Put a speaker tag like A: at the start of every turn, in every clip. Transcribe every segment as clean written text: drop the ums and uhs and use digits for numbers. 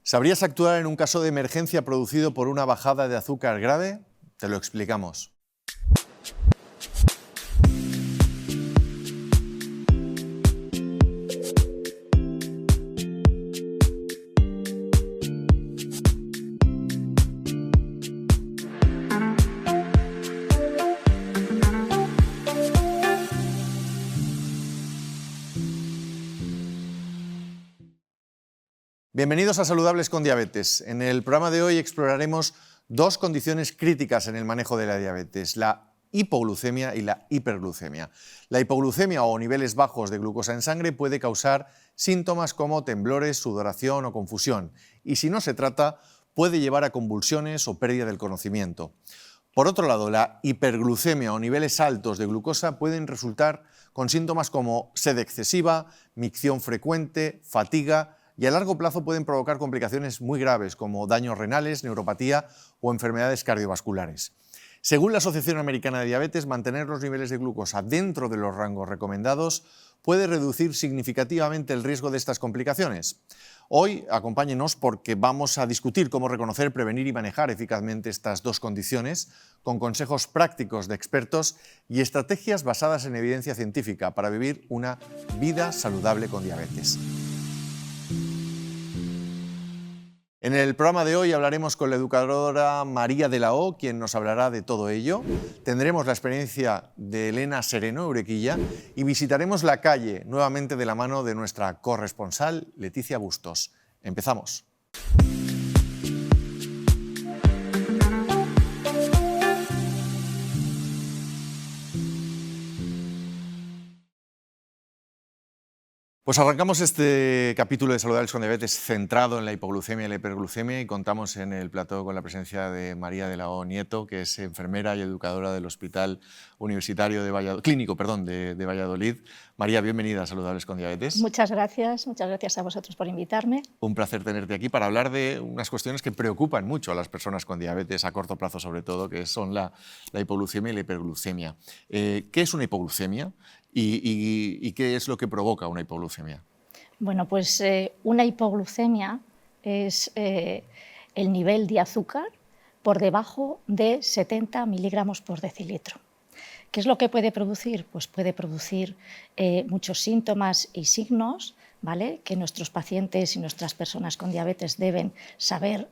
A: ¿Sabrías actuar en un caso de emergencia producido por una bajada de azúcar grave? Te lo explicamos. Bienvenidos a Saludables con Diabetes. En el programa de hoy exploraremos dos condiciones críticas en el manejo de la diabetes, la hipoglucemia y la hiperglucemia. La hipoglucemia o niveles bajos de glucosa en sangre puede causar síntomas como temblores, sudoración o confusión, y si no se trata, puede llevar a convulsiones o pérdida del conocimiento. Por otro lado, la hiperglucemia o niveles altos de glucosa pueden resultar con síntomas como sed excesiva, micción frecuente, fatiga, y a largo plazo pueden provocar complicaciones muy graves como daños renales, neuropatía o enfermedades cardiovasculares. Según la Asociación Americana de Diabetes, mantener los niveles de glucosa dentro de los rangos recomendados puede reducir significativamente el riesgo de estas complicaciones. Hoy acompáñenos porque vamos a discutir cómo reconocer, prevenir y manejar eficazmente estas dos condiciones con consejos prácticos de expertos y estrategias basadas en evidencia científica para vivir una vida saludable con diabetes. En el programa de hoy hablaremos con la educadora María de la O, quien nos hablará de todo ello. Tendremos la experiencia de Elena Sereno, Urequilla, y visitaremos la calle, nuevamente de la mano de nuestra corresponsal Leticia Bustos. Empezamos. Pues arrancamos este capítulo de Saludables con Diabetes centrado en la hipoglucemia y la hiperglucemia y contamos en el plató con la presencia de María de la O Nieto, que es enfermera y educadora del Hospital Universitario de Valladolid. María, bienvenida a Saludables con Diabetes.
B: Muchas gracias a vosotros por invitarme.
A: Un placer tenerte aquí para hablar de unas cuestiones que preocupan mucho a las personas con diabetes, a corto plazo sobre todo, que son la hipoglucemia y la hiperglucemia. ¿Qué es una hipoglucemia? ¿Y qué es lo que provoca una hipoglucemia?
B: Bueno, pues una hipoglucemia es el nivel de azúcar por debajo de 70 miligramos por decilitro. ¿Qué es lo que puede producir? Pues puede producir muchos síntomas y signos, ¿vale?, que nuestros pacientes y nuestras personas con diabetes deben saber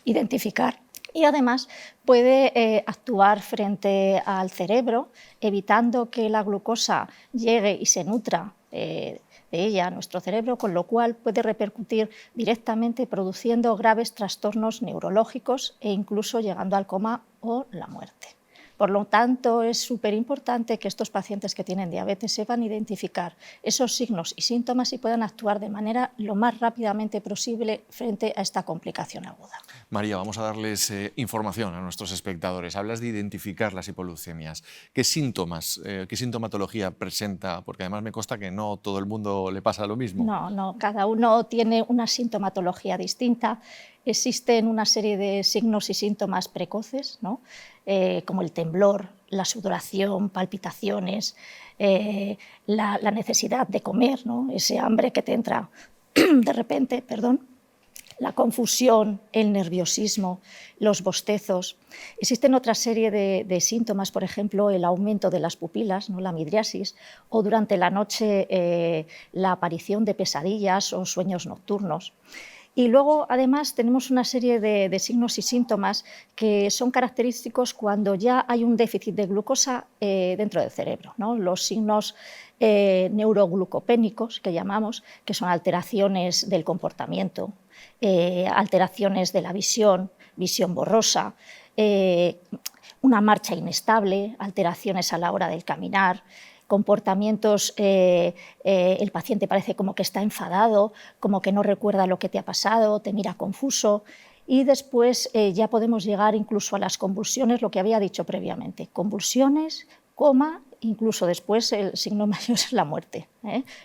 B: identificar. Y además puede actuar frente al cerebro, evitando que la glucosa llegue y se nutra de ella a nuestro cerebro, con lo cual puede repercutir directamente produciendo graves trastornos neurológicos e incluso llegando al coma o la muerte. Por lo tanto, es súper importante que estos pacientes que tienen diabetes sepan identificar esos signos y síntomas y puedan actuar de manera lo más rápidamente posible frente a esta complicación aguda.
A: María, vamos a darles información a nuestros espectadores. Hablas de identificar las hipoglucemias. ¿Qué síntomas, qué sintomatología presenta? Porque además me consta que no todo el mundo le pasa lo mismo.
B: No, cada uno tiene una sintomatología distinta. Existen una serie de signos y síntomas precoces, ¿no?, como el temblor, la sudoración, palpitaciones, la necesidad de comer, ¿no?, ese hambre que te entra de repente, la confusión, el nerviosismo, los bostezos. Existen otra serie de síntomas, por ejemplo, el aumento de las pupilas, ¿no?, la midriasis, o durante la noche la aparición de pesadillas o sueños nocturnos. Y luego, además, tenemos una serie de signos y síntomas que son característicos cuando ya hay un déficit de glucosa dentro del cerebro, ¿no? Los signos neuroglucopénicos, que llamamos, que son alteraciones del comportamiento, alteraciones de la visión borrosa, una marcha inestable, alteraciones a la hora del caminar, comportamientos, el paciente parece como que está enfadado, como que no recuerda lo que te ha pasado, te mira confuso, y después ya podemos llegar incluso a las convulsiones, lo que había dicho previamente, convulsiones, coma, incluso después el signo mayor es la muerte,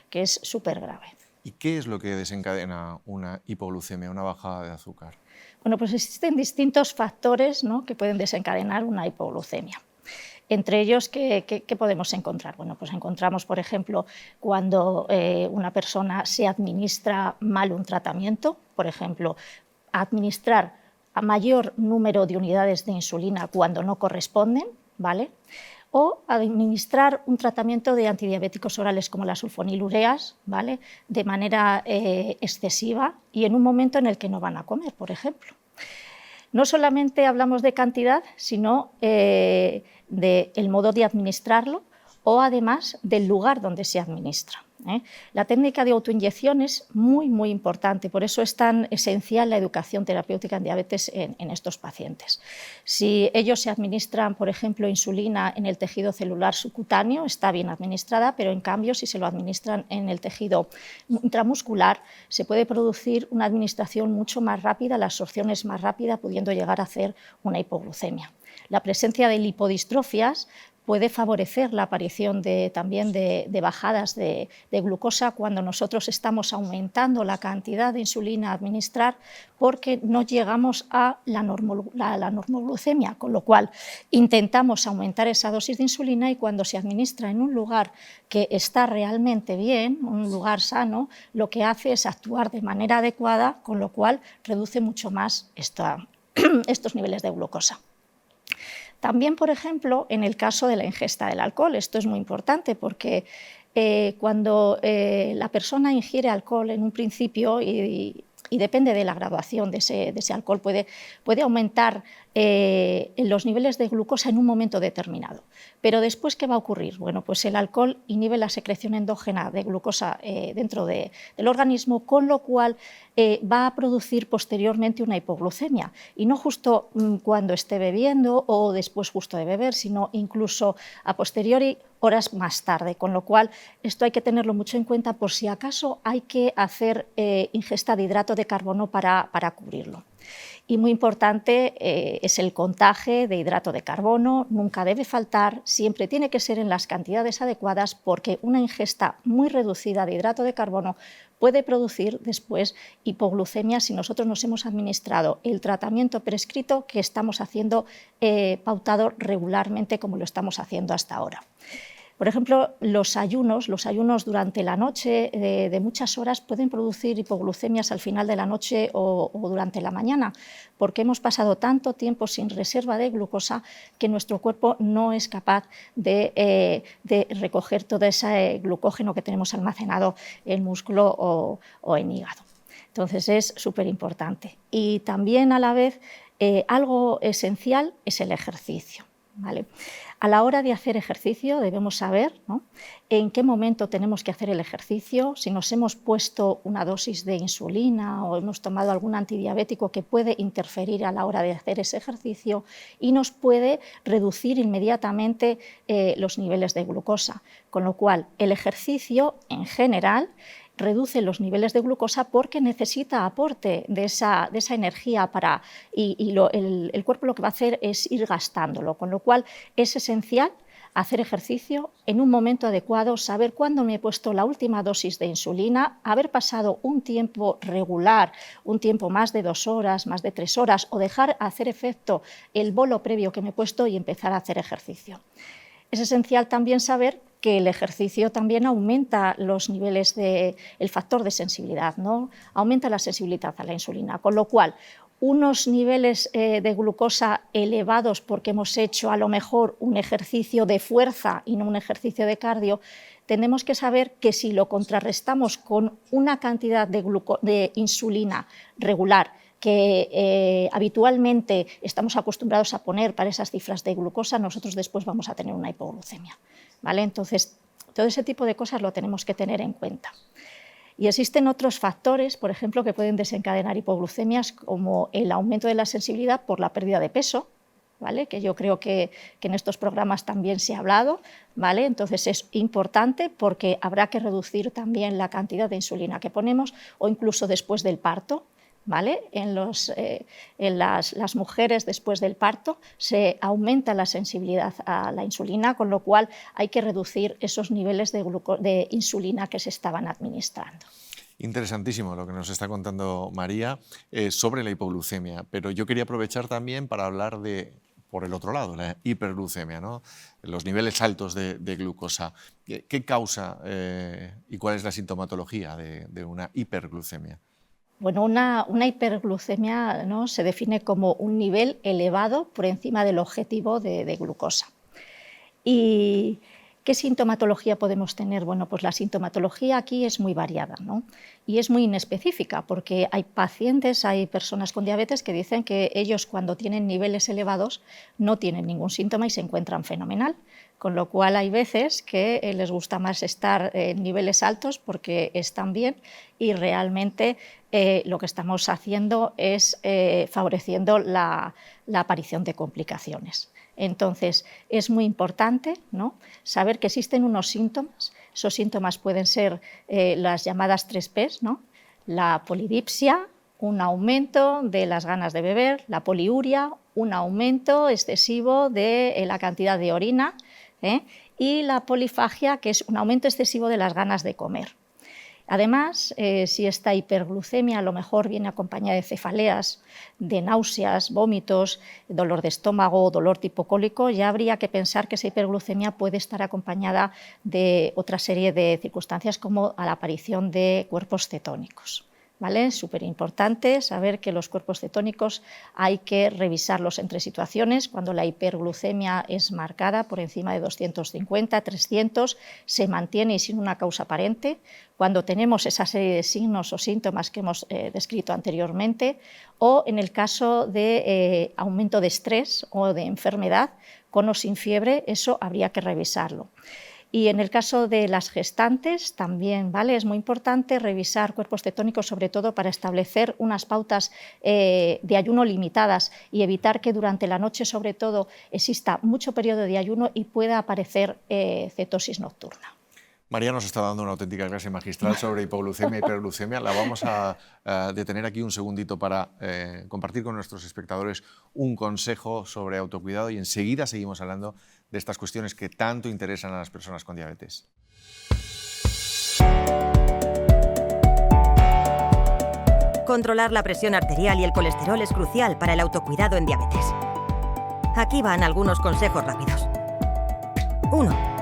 B: que es súper grave.
A: ¿Y qué es lo que desencadena una hipoglucemia, una bajada de azúcar?
B: Bueno, pues existen distintos factores, ¿no?, que pueden desencadenar una hipoglucemia. Entre ellos, ¿qué podemos encontrar? Bueno, pues encontramos, por ejemplo, cuando una persona se administra mal un tratamiento, por ejemplo, administrar a mayor número de unidades de insulina cuando no corresponden, ¿vale? O administrar un tratamiento de antidiabéticos orales como las sulfonilureas, ¿vale?, de manera excesiva y en un momento en el que no van a comer, por ejemplo. No solamente hablamos de cantidad, sino del modo de administrarlo o además del lugar donde se administra. La técnica de autoinyección es muy importante, por eso es tan esencial la educación terapéutica en diabetes en estos pacientes. Si ellos se administran, por ejemplo, insulina en el tejido celular subcutáneo, está bien administrada, pero en cambio si se lo administran en el tejido intramuscular, se puede producir una administración mucho más rápida, la absorción es más rápida, pudiendo llegar a hacer una hipoglucemia. La presencia de lipodistrofias puede favorecer la aparición también de bajadas de glucosa cuando nosotros estamos aumentando la cantidad de insulina a administrar porque no llegamos a la normoglucemia, con lo cual intentamos aumentar esa dosis de insulina y cuando se administra en un lugar que está realmente bien, un lugar sano, lo que hace es actuar de manera adecuada, con lo cual reduce mucho más estos niveles de glucosa. También, por ejemplo, en el caso de la ingesta del alcohol, esto es muy importante porque cuando la persona ingiere alcohol en un principio y depende de la graduación de ese alcohol, puede aumentar los niveles de glucosa en un momento determinado. Pero después, ¿qué va a ocurrir? Bueno, pues el alcohol inhibe la secreción endógena de glucosa dentro del organismo, con lo cual va a producir posteriormente una hipoglucemia. Y no justo cuando esté bebiendo o después justo de beber, sino incluso a posteriori, horas más tarde, con lo cual esto hay que tenerlo mucho en cuenta por si acaso hay que hacer ingesta de hidrato de carbono para cubrirlo. Y muy importante es el contaje de hidrato de carbono, nunca debe faltar, siempre tiene que ser en las cantidades adecuadas porque una ingesta muy reducida de hidrato de carbono puede producir después hipoglucemia si nosotros nos hemos administrado el tratamiento prescrito que estamos haciendo pautado regularmente como lo estamos haciendo hasta ahora. Por ejemplo, los ayunos durante la noche de muchas horas pueden producir hipoglucemias al final de la noche o durante la mañana, porque hemos pasado tanto tiempo sin reserva de glucosa que nuestro cuerpo no es capaz de recoger todo ese glucógeno que tenemos almacenado en músculo o en hígado. Entonces es súper importante. Y también a la vez algo esencial es el ejercicio, ¿vale? A la hora de hacer ejercicio debemos saber, ¿no?, en qué momento tenemos que hacer el ejercicio, si nos hemos puesto una dosis de insulina o hemos tomado algún antidiabético que puede interferir a la hora de hacer ese ejercicio y nos puede reducir inmediatamente los niveles de glucosa. Con lo cual, el ejercicio en general reduce los niveles de glucosa porque necesita aporte de esa energía el cuerpo lo que va a hacer es ir gastándolo, con lo cual es esencial hacer ejercicio en un momento adecuado, saber cuándo me he puesto la última dosis de insulina, haber pasado un tiempo regular, un tiempo más de 2 horas, más de 3 horas, o dejar hacer efecto el bolo previo que me he puesto y empezar a hacer ejercicio. Es esencial también saber que el ejercicio también aumenta los niveles del factor de sensibilidad, ¿no? Aumenta la sensibilidad a la insulina, con lo cual unos niveles de glucosa elevados porque hemos hecho a lo mejor un ejercicio de fuerza y no un ejercicio de cardio, tenemos que saber que si lo contrarrestamos con una cantidad de insulina regular que habitualmente estamos acostumbrados a poner para esas cifras de glucosa, nosotros después vamos a tener una hipoglucemia, ¿vale? Entonces, todo ese tipo de cosas lo tenemos que tener en cuenta. Y existen otros factores, por ejemplo, que pueden desencadenar hipoglucemias, como el aumento de la sensibilidad por la pérdida de peso, ¿vale?, que yo creo que en estos programas también se ha hablado, ¿vale? Entonces es importante porque habrá que reducir también la cantidad de insulina que ponemos o incluso después del parto, ¿vale? En las mujeres después del parto se aumenta la sensibilidad a la insulina, con lo cual hay que reducir esos niveles de insulina que se estaban administrando.
A: Interesantísimo lo que nos está contando María sobre la hipoglucemia, pero yo quería aprovechar también para hablar de por el otro lado, la hiperglucemia, ¿no? Los niveles altos de glucosa. ¿Qué causa y cuál es la sintomatología de una hiperglucemia?
B: Bueno, una hiperglucemia, ¿no?, se define como un nivel elevado por encima del objetivo de glucosa. ¿Y qué sintomatología podemos tener? Bueno, pues la sintomatología aquí es muy variada, ¿no?, y es muy inespecífica, porque hay pacientes, hay personas con diabetes que dicen que ellos, cuando tienen niveles elevados, no tienen ningún síntoma y se encuentran fenomenal, con lo cual hay veces que les gusta más estar en niveles altos porque están bien, y realmente lo que estamos haciendo es favoreciendo la aparición de complicaciones. Entonces, es muy importante, ¿no?, saber que existen unos síntomas. Esos síntomas pueden ser las llamadas 3Ps, ¿no?, la polidipsia, un aumento de las ganas de beber; la poliuria, un aumento excesivo de la cantidad de orina, y la polifagia, que es un aumento excesivo de las ganas de comer. Además, si esta hiperglucemia a lo mejor viene acompañada de cefaleas, de náuseas, vómitos, dolor de estómago, dolor tipo cólico, ya habría que pensar que esa hiperglucemia puede estar acompañada de otra serie de circunstancias, como a la aparición de cuerpos cetónicos. ¿Vale? Es súper importante saber que los cuerpos cetónicos hay que revisarlos entre situaciones. Cuando la hiperglucemia es marcada por encima de 250, 300, se mantiene y sin una causa aparente. Cuando tenemos esa serie de signos o síntomas que hemos descrito anteriormente, o en el caso de aumento de estrés o de enfermedad, con o sin fiebre, eso habría que revisarlo. Y en el caso de las gestantes también, ¿vale?, es muy importante revisar cuerpos cetónicos, sobre todo para establecer unas pautas de ayuno limitadas y evitar que durante la noche, sobre todo, exista mucho periodo de ayuno y pueda aparecer cetosis nocturna.
A: María nos está dando una auténtica clase magistral sobre hipoglucemia e hiperglucemia. La vamos a detener aquí un segundito para compartir con nuestros espectadores un consejo sobre autocuidado, y enseguida seguimos hablando de estas cuestiones que tanto interesan a las personas con diabetes.
C: Controlar la presión arterial y el colesterol es crucial para el autocuidado en diabetes. Aquí van algunos consejos rápidos. 1.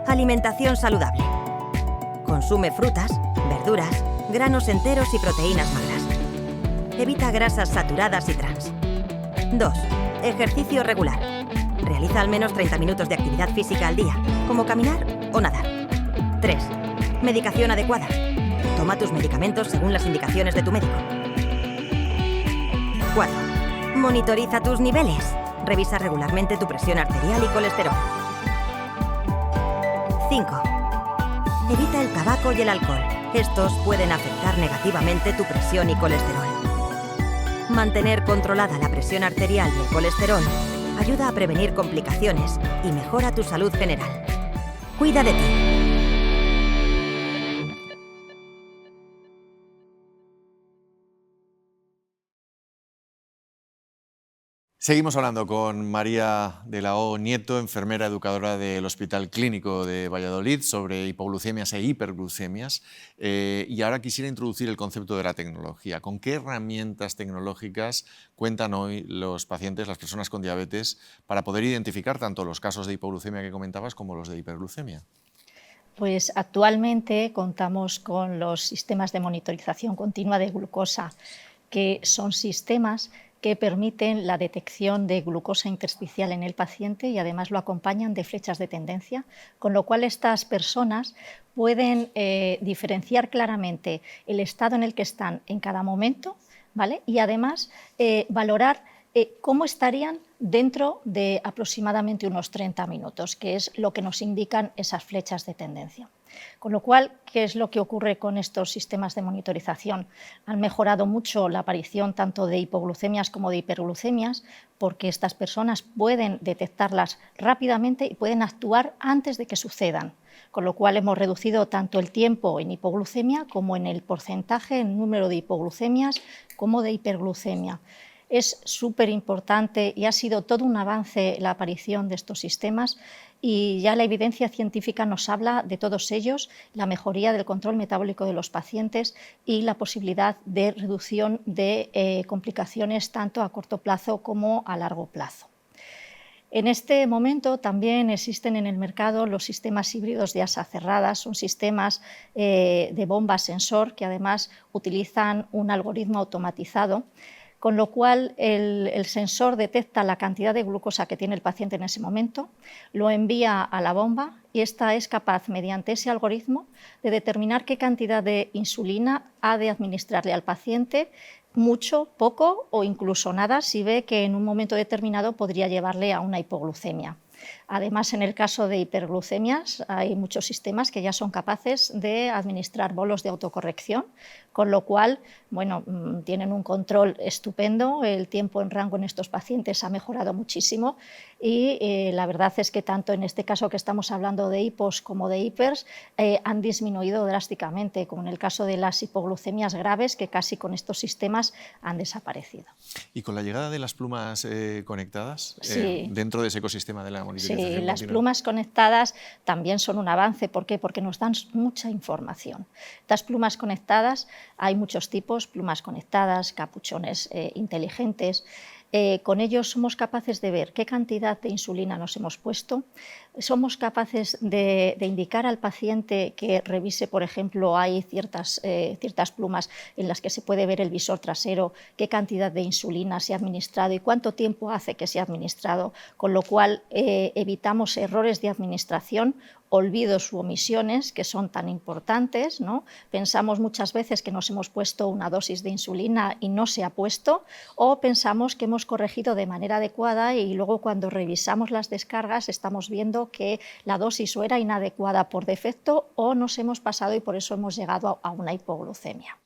C: Alimentación saludable. Consume frutas, verduras, granos enteros y proteínas magras. Evita grasas saturadas y trans. 2. Ejercicio regular. Realiza al menos 30 minutos de actividad física al día, como caminar o nadar. 3. Medicación adecuada. Toma tus medicamentos según las indicaciones de tu médico. 4. Monitoriza tus niveles. Revisa regularmente tu presión arterial y colesterol. 5. Evita el tabaco y el alcohol. Estos pueden afectar negativamente tu presión y colesterol. Mantener controlada la presión arterial y el colesterol ayuda a prevenir complicaciones y mejora tu salud general. Cuida de ti.
A: Seguimos hablando con María de la O Nieto, enfermera educadora del Hospital Clínico de Valladolid, sobre hipoglucemias e hiperglucemias. Y ahora quisiera introducir el concepto de la tecnología. ¿Con qué herramientas tecnológicas cuentan hoy los pacientes, las personas con diabetes, para poder identificar tanto los casos de hipoglucemia que comentabas como los de hiperglucemia?
B: Pues actualmente contamos con los sistemas de monitorización continua de glucosa, que son sistemas que permiten la detección de glucosa intersticial en el paciente y además lo acompañan de flechas de tendencia, con lo cual estas personas pueden diferenciar claramente el estado en el que están en cada momento, ¿vale?, y además valorar cómo estarían dentro de aproximadamente unos 30 minutos, que es lo que nos indican esas flechas de tendencia. Con lo cual, ¿qué es lo que ocurre con estos sistemas de monitorización? Han mejorado mucho la aparición tanto de hipoglucemias como de hiperglucemias, porque estas personas pueden detectarlas rápidamente y pueden actuar antes de que sucedan, con lo cual hemos reducido tanto el tiempo en hipoglucemia como en el porcentaje, en número de hipoglucemias como de hiperglucemia. Es súper importante y ha sido todo un avance la aparición de estos sistemas, y ya la evidencia científica nos habla de todos ellos, la mejoría del control metabólico de los pacientes y la posibilidad de reducción de complicaciones tanto a corto plazo como a largo plazo. En este momento también existen en el mercado los sistemas híbridos de asa cerrada, son sistemas de bomba sensor que además utilizan un algoritmo automatizado, con lo cual el sensor detecta la cantidad de glucosa que tiene el paciente en ese momento, lo envía a la bomba y esta es capaz, mediante ese algoritmo, de determinar qué cantidad de insulina ha de administrarle al paciente, mucho, poco o incluso nada, si ve que en un momento determinado podría llevarle a una hipoglucemia. Además, en el caso de hiperglucemias, hay muchos sistemas que ya son capaces de administrar bolos de autocorrección, con lo cual, bueno, tienen un control estupendo, el tiempo en rango en estos pacientes ha mejorado muchísimo y la verdad es que tanto en este caso que estamos hablando de hipos como de hipers han disminuido drásticamente, como en el caso de las hipoglucemias graves, que casi con estos sistemas han desaparecido.
A: ¿Y con la llegada de las plumas conectadas
B: Sí.
A: dentro de ese ecosistema de la monitorización
B: Sí, las
A: continua?
B: plumas conectadas también son un avance. ¿Por qué? Porque nos dan mucha información. Estas plumas conectadas, hay muchos tipos, plumas conectadas, capuchones inteligentes. Con ellos somos capaces de ver qué cantidad de insulina nos hemos puesto, somos capaces de indicar al paciente que revise, por ejemplo, hay ciertas plumas en las que se puede ver el visor trasero, qué cantidad de insulina se ha administrado y cuánto tiempo hace que se ha administrado, con lo cual evitamos errores de administración, olvidos u omisiones que son tan importantes, ¿no? Pensamos muchas veces que nos hemos puesto una dosis de insulina y no se ha puesto, o pensamos que hemos corregido de manera adecuada y luego cuando revisamos las descargas estamos viendo que la dosis o era inadecuada por defecto o nos hemos pasado y por eso hemos llegado a una hipoglucemia.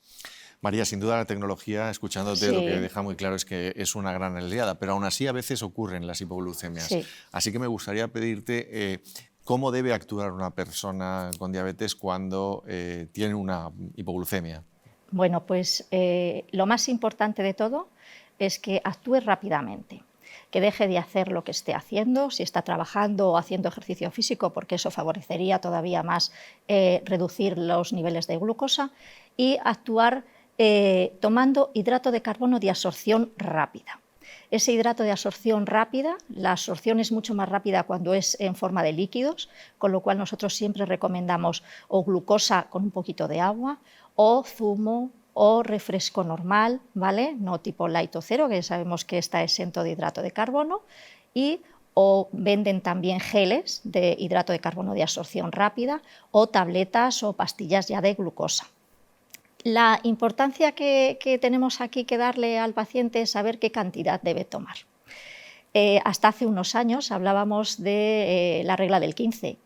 A: María, sin duda la tecnología, escuchándote,
B: Sí.
A: lo que deja muy claro es que es una gran aliada, pero aún así a veces ocurren las hipoglucemias.
B: Sí.
A: Así que me gustaría pedirte cómo debe actuar una persona con diabetes cuando tiene una hipoglucemia.
B: Bueno, pues lo más importante de todo es que actúe rápidamente, que deje de hacer lo que esté haciendo, si está trabajando o haciendo ejercicio físico, porque eso favorecería todavía más reducir los niveles de glucosa, y actuar tomando hidrato de carbono de absorción rápida. Ese hidrato de absorción rápida, la absorción es mucho más rápida cuando es en forma de líquidos, con lo cual nosotros siempre recomendamos o glucosa con un poquito de agua, o zumo, o refresco normal, ¿vale? No tipo light o cero, que sabemos que está exento de hidrato de carbono, o venden también geles de hidrato de carbono de absorción rápida, o tabletas o pastillas ya de glucosa. La importancia que tenemos aquí que darle al paciente es saber qué cantidad debe tomar. Hasta hace unos años hablábamos de la regla del 15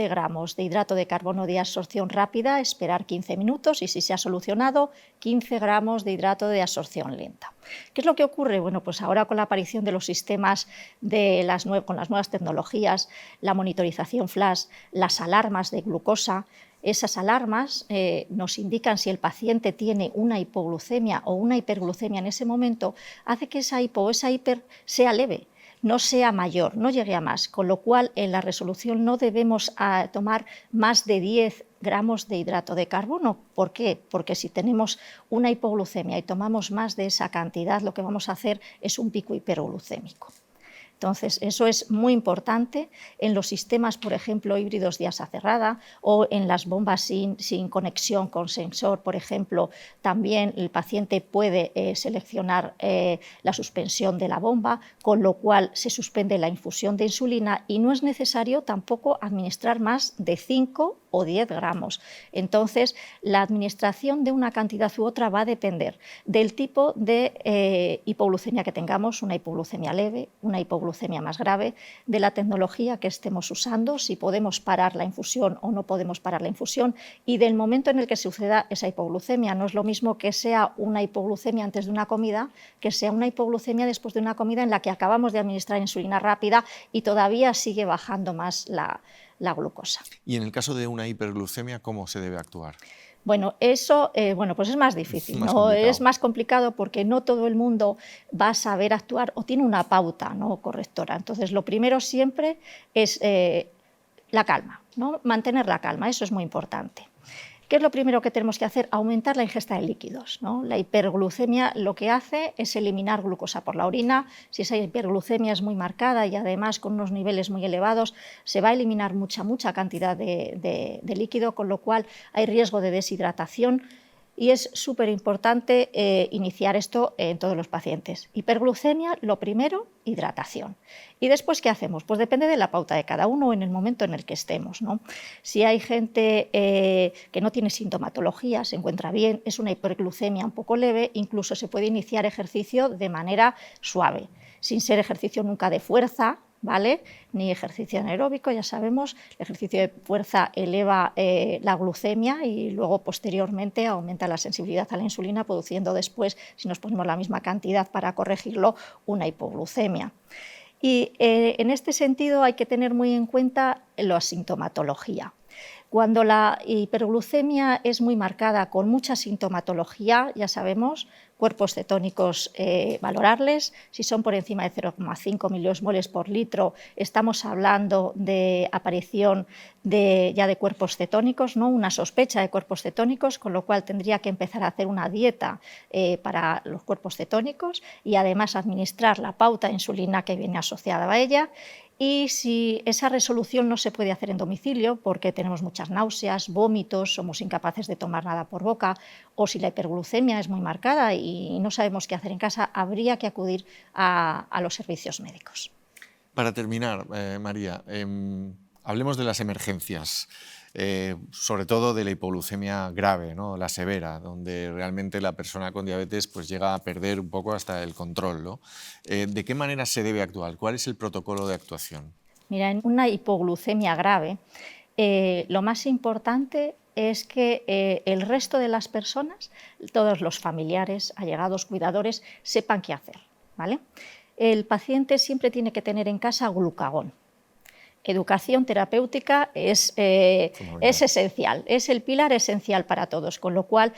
B: gramos de hidrato de carbono de absorción rápida, esperar 15 minutos y si se ha solucionado, 15 gramos de hidrato de absorción lenta. ¿Qué es lo que ocurre? Bueno, pues ahora con la aparición de los sistemas con las nuevas tecnologías, la monitorización flash, las alarmas de glucosa, esas alarmas nos indican si el paciente tiene una hipoglucemia o una hiperglucemia en ese momento, hace que esa hipo o esa hiper sea leve, no sea mayor, no llegue a más, con lo cual en la resolución no debemos tomar más de 10 gramos de hidrato de carbono. ¿Por qué? Porque si tenemos una hipoglucemia y tomamos más de esa cantidad, lo que vamos a hacer es un pico hiperglucémico. Entonces, eso es muy importante en los sistemas, por ejemplo, híbridos de asa cerrada o en las bombas sin conexión con sensor, por ejemplo, también el paciente puede seleccionar la suspensión de la bomba, con lo cual se suspende la infusión de insulina y no es necesario tampoco administrar más de 5 o 10 gramos. Entonces, la administración de una cantidad u otra va a depender del tipo de hipoglucemia que tengamos, una hipoglucemia leve, una hipoglucemia más grave, de la tecnología que estemos usando, si podemos parar la infusión o no podemos parar la infusión y del momento en el que suceda esa hipoglucemia. No es lo mismo que sea una hipoglucemia antes de una comida que sea una hipoglucemia después de una comida en la que acabamos de administrar insulina rápida y todavía sigue bajando más la glucosa.
A: Y en el caso de una hiperglucemia, ¿cómo se debe actuar?
B: Bueno, eso pues es más difícil, ¿no? Es más complicado porque no todo el mundo va a saber actuar o tiene una pauta, ¿no?, correctora. Entonces, lo primero siempre es la calma, ¿no? Mantener la calma, eso es muy importante. ¿Qué es lo primero que tenemos que hacer? Aumentar la ingesta de líquidos, ¿no? La hiperglucemia lo que hace es eliminar glucosa por la orina. Si esa hiperglucemia es muy marcada y además con unos niveles muy elevados, se va a eliminar mucha cantidad de líquido, con lo cual hay riesgo de deshidratación. Y es súper importante iniciar esto en todos los pacientes. Hiperglucemia, lo primero, hidratación. ¿Y después qué hacemos? Pues depende de la pauta de cada uno en el momento en el que estemos, ¿no? Si hay gente que no tiene sintomatología, se encuentra bien, es una hiperglucemia un poco leve, incluso se puede iniciar ejercicio de manera suave, sin ser ejercicio nunca de fuerza, ¿vale? Ni ejercicio anaeróbico, ya sabemos, el ejercicio de fuerza eleva la glucemia y luego posteriormente aumenta la sensibilidad a la insulina, produciendo después, si nos ponemos la misma cantidad para corregirlo, una hipoglucemia. Y en este sentido hay que tener muy en cuenta la sintomatología. Cuando la hiperglucemia es muy marcada con mucha sintomatología, ya sabemos, cuerpos cetónicos valorarles. Si son por encima de 0,5 miliosmoles por litro, estamos hablando de aparición ya de cuerpos cetónicos, ¿no? Una sospecha de cuerpos cetónicos, con lo cual tendría que empezar a hacer una dieta para los cuerpos cetónicos y además administrar la pauta de insulina que viene asociada a ella. Y si esa resolución no se puede hacer en domicilio porque tenemos muchas náuseas, vómitos, somos incapaces de tomar nada por boca, o si la hiperglucemia es muy marcada y no sabemos qué hacer en casa, habría que acudir a los servicios médicos.
A: Para terminar, María, hablemos de las emergencias, sobre todo de la hipoglucemia grave, ¿no? La severa, donde realmente la persona con diabetes pues, llega a perder un poco hasta el control, ¿no? ¿De qué manera se debe actuar? ¿Cuál es el protocolo de actuación?
B: Mira, en una hipoglucemia grave, lo más importante es que el resto de las personas, todos los familiares, allegados, cuidadores, sepan qué hacer, ¿vale? El paciente siempre tiene que tener en casa glucagón. Educación terapéutica es esencial, es el pilar esencial para todos, con lo cual,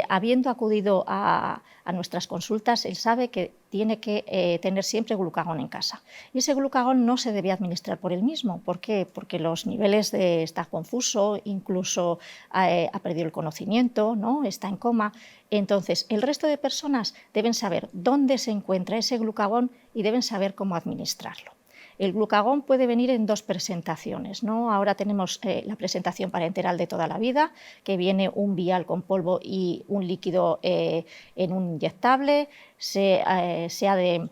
B: habiendo acudido a nuestras consultas, él sabe que tiene que tener siempre glucagón en casa. Y ese glucagón no se debe administrar por él mismo. ¿Por qué? Porque los niveles está confuso, incluso ha perdido el conocimiento, ¿no? Está en coma. Entonces, el resto de personas deben saber dónde se encuentra ese glucagón y deben saber cómo administrarlo. El glucagón puede venir en dos presentaciones, ¿no? Ahora tenemos la presentación parenteral de toda la vida, que viene un vial con polvo y un líquido en un inyectable, se ha de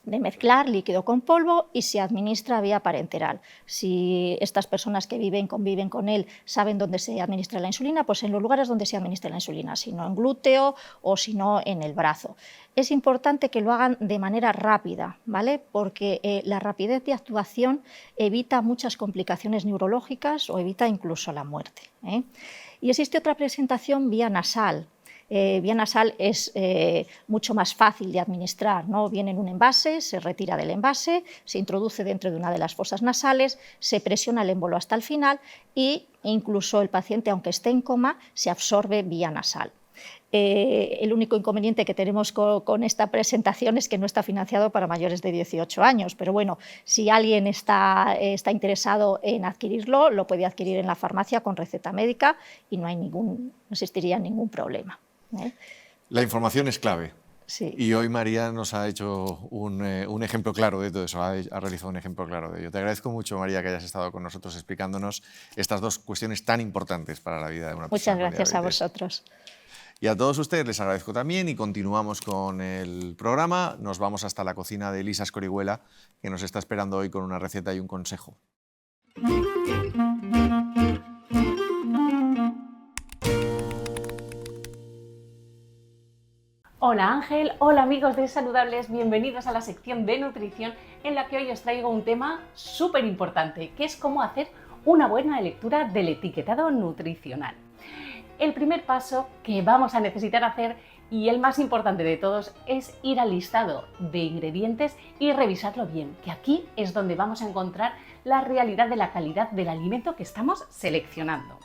B: mezclar líquido con polvo y se administra vía parenteral. Si estas personas que conviven con él saben dónde se administra la insulina, pues en los lugares donde se administra la insulina, si no en glúteo o si no en el brazo. Es importante que lo hagan de manera rápida, ¿vale? Porque la rapidez de actuación evita muchas complicaciones neurológicas o evita incluso la muerte, ¿eh? Y existe otra presentación vía nasal. Vía nasal es mucho más fácil de administrar, ¿no? Viene en un envase, se retira del envase, se introduce dentro de una de las fosas nasales, se presiona el émbolo hasta el final e incluso el paciente, aunque esté en coma, se absorbe vía nasal. El único inconveniente que tenemos con esta presentación es que no está financiado para mayores de 18 años, pero bueno, si alguien está interesado en adquirirlo, lo puede adquirir en la farmacia con receta médica y no existiría ningún problema, ¿eh?
A: La información es clave.
B: Sí.
A: Y hoy María nos ha hecho un ejemplo claro de todo eso, ha realizado un ejemplo claro de ello. Te agradezco mucho, María, que hayas estado con nosotros explicándonos estas dos cuestiones tan importantes para la vida de una persona.
B: Muchas gracias a vosotros.
A: Y a todos ustedes les agradezco también y continuamos con el programa. Nos vamos hasta la cocina de Elisa Escorihuela, que nos está esperando hoy con una receta y un consejo.
D: Hola Ángel, hola amigos de Saludables, bienvenidos a la sección de nutrición en la que hoy os traigo un tema súper importante, que es cómo hacer una buena lectura del etiquetado nutricional. El primer paso que vamos a necesitar hacer, y el más importante de todos, es ir al listado de ingredientes y revisarlo bien, que aquí es donde vamos a encontrar la realidad de la calidad del alimento que estamos seleccionando.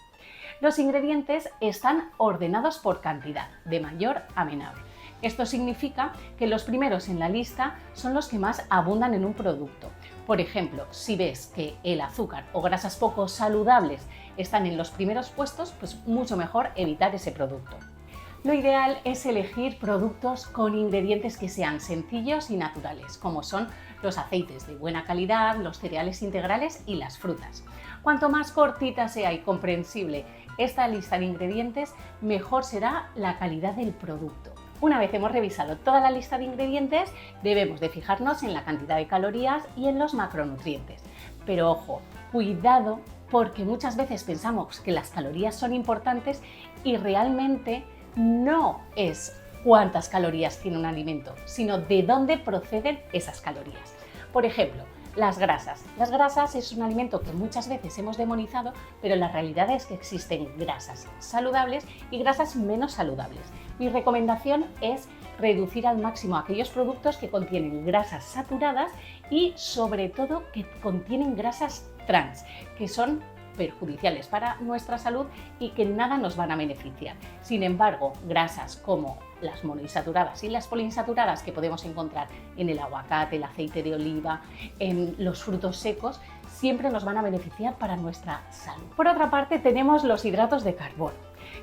D: Los ingredientes están ordenados por cantidad, de mayor a menor. Esto significa que los primeros en la lista son los que más abundan en un producto. Por ejemplo, si ves que el azúcar o grasas poco saludables están en los primeros puestos, pues mucho mejor evitar ese producto. Lo ideal es elegir productos con ingredientes que sean sencillos y naturales, como son los aceites de buena calidad, los cereales integrales y las frutas. Cuanto más cortita sea y comprensible esta lista de ingredientes, mejor será la calidad del producto. Una vez hemos revisado toda la lista de ingredientes, debemos de fijarnos en la cantidad de calorías y en los macronutrientes. Pero ojo, cuidado, porque muchas veces pensamos que las calorías son importantes y realmente no es cuántas calorías tiene un alimento, sino de dónde proceden esas calorías. Por ejemplo, las grasas. Las grasas es un alimento que muchas veces hemos demonizado, pero la realidad es que existen grasas saludables y grasas menos saludables. Mi recomendación es reducir al máximo aquellos productos que contienen grasas saturadas y sobre todo que contienen grasas trans, que son perjudiciales para nuestra salud y que nada nos van a beneficiar. Sin embargo, grasas como las monoinsaturadas y las poliinsaturadas que podemos encontrar en el aguacate, el aceite de oliva, en los frutos secos, siempre nos van a beneficiar para nuestra salud. Por otra parte, tenemos los hidratos de carbono,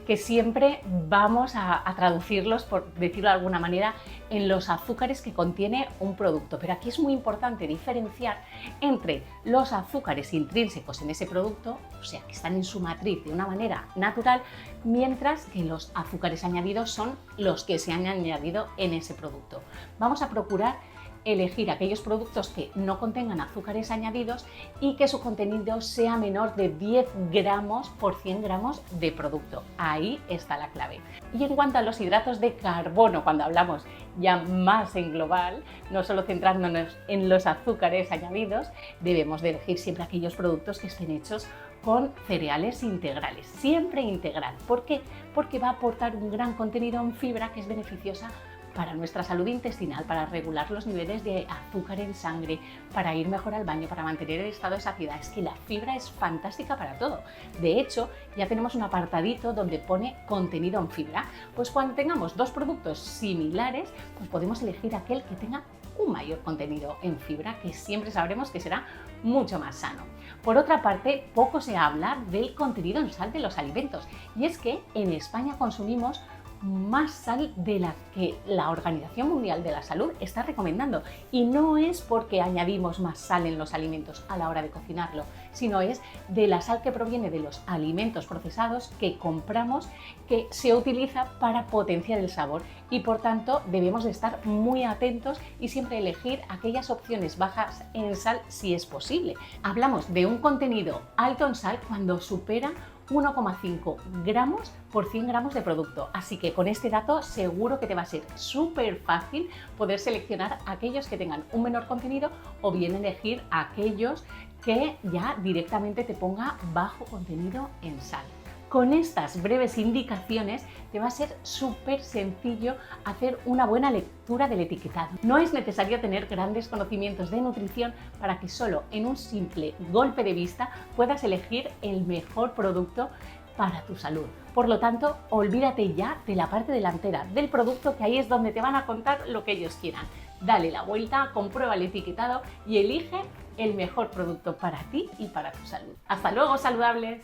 D: que siempre vamos a traducirlos, por decirlo de alguna manera, en los azúcares que contiene un producto. Pero aquí es muy importante diferenciar entre los azúcares intrínsecos en ese producto, o sea, que están en su matriz de una manera natural, mientras que los azúcares añadidos son los que se han añadido en ese producto. Vamos a procurar elegir aquellos productos que no contengan azúcares añadidos y que su contenido sea menor de 10 gramos por 100 gramos de producto. Ahí está la clave. Y en cuanto a los hidratos de carbono, cuando hablamos ya más en global, no solo centrándonos en los azúcares añadidos, debemos de elegir siempre aquellos productos que estén hechos con cereales integrales, siempre integral. ¿Por qué? Porque va a aportar un gran contenido en fibra que es beneficiosa para nuestra salud intestinal, para regular los niveles de azúcar en sangre, para ir mejor al baño, para mantener el estado de saciedad. Es que la fibra es fantástica para todo. De hecho, ya tenemos un apartadito donde pone contenido en fibra. Pues cuando tengamos dos productos similares, pues podemos elegir aquel que tenga un mayor contenido en fibra, que siempre sabremos que será mucho más sano. Por otra parte, poco se habla del contenido en sal de los alimentos, y es que en España consumimos más sal de la que la Organización Mundial de la Salud está recomendando, y no es porque añadimos más sal en los alimentos a la hora de cocinarlo, sino es de la sal que proviene de los alimentos procesados que compramos, que se utiliza para potenciar el sabor, y por tanto debemos de estar muy atentos y siempre elegir aquellas opciones bajas en sal si es posible. Hablamos de un contenido alto en sal cuando supera 1,5 gramos por 100 gramos de producto. Así que con este dato seguro que te va a ser súper fácil poder seleccionar aquellos que tengan un menor contenido o bien elegir aquellos que ya directamente te ponga bajo contenido en sal. Con estas breves indicaciones te va a ser súper sencillo hacer una buena lectura del etiquetado. No es necesario tener grandes conocimientos de nutrición para que solo en un simple golpe de vista puedas elegir el mejor producto para tu salud. Por lo tanto, olvídate ya de la parte delantera del producto, que ahí es donde te van a contar lo que ellos quieran. Dale la vuelta, comprueba el etiquetado y elige el mejor producto para ti y para tu salud. ¡Hasta luego, saludables!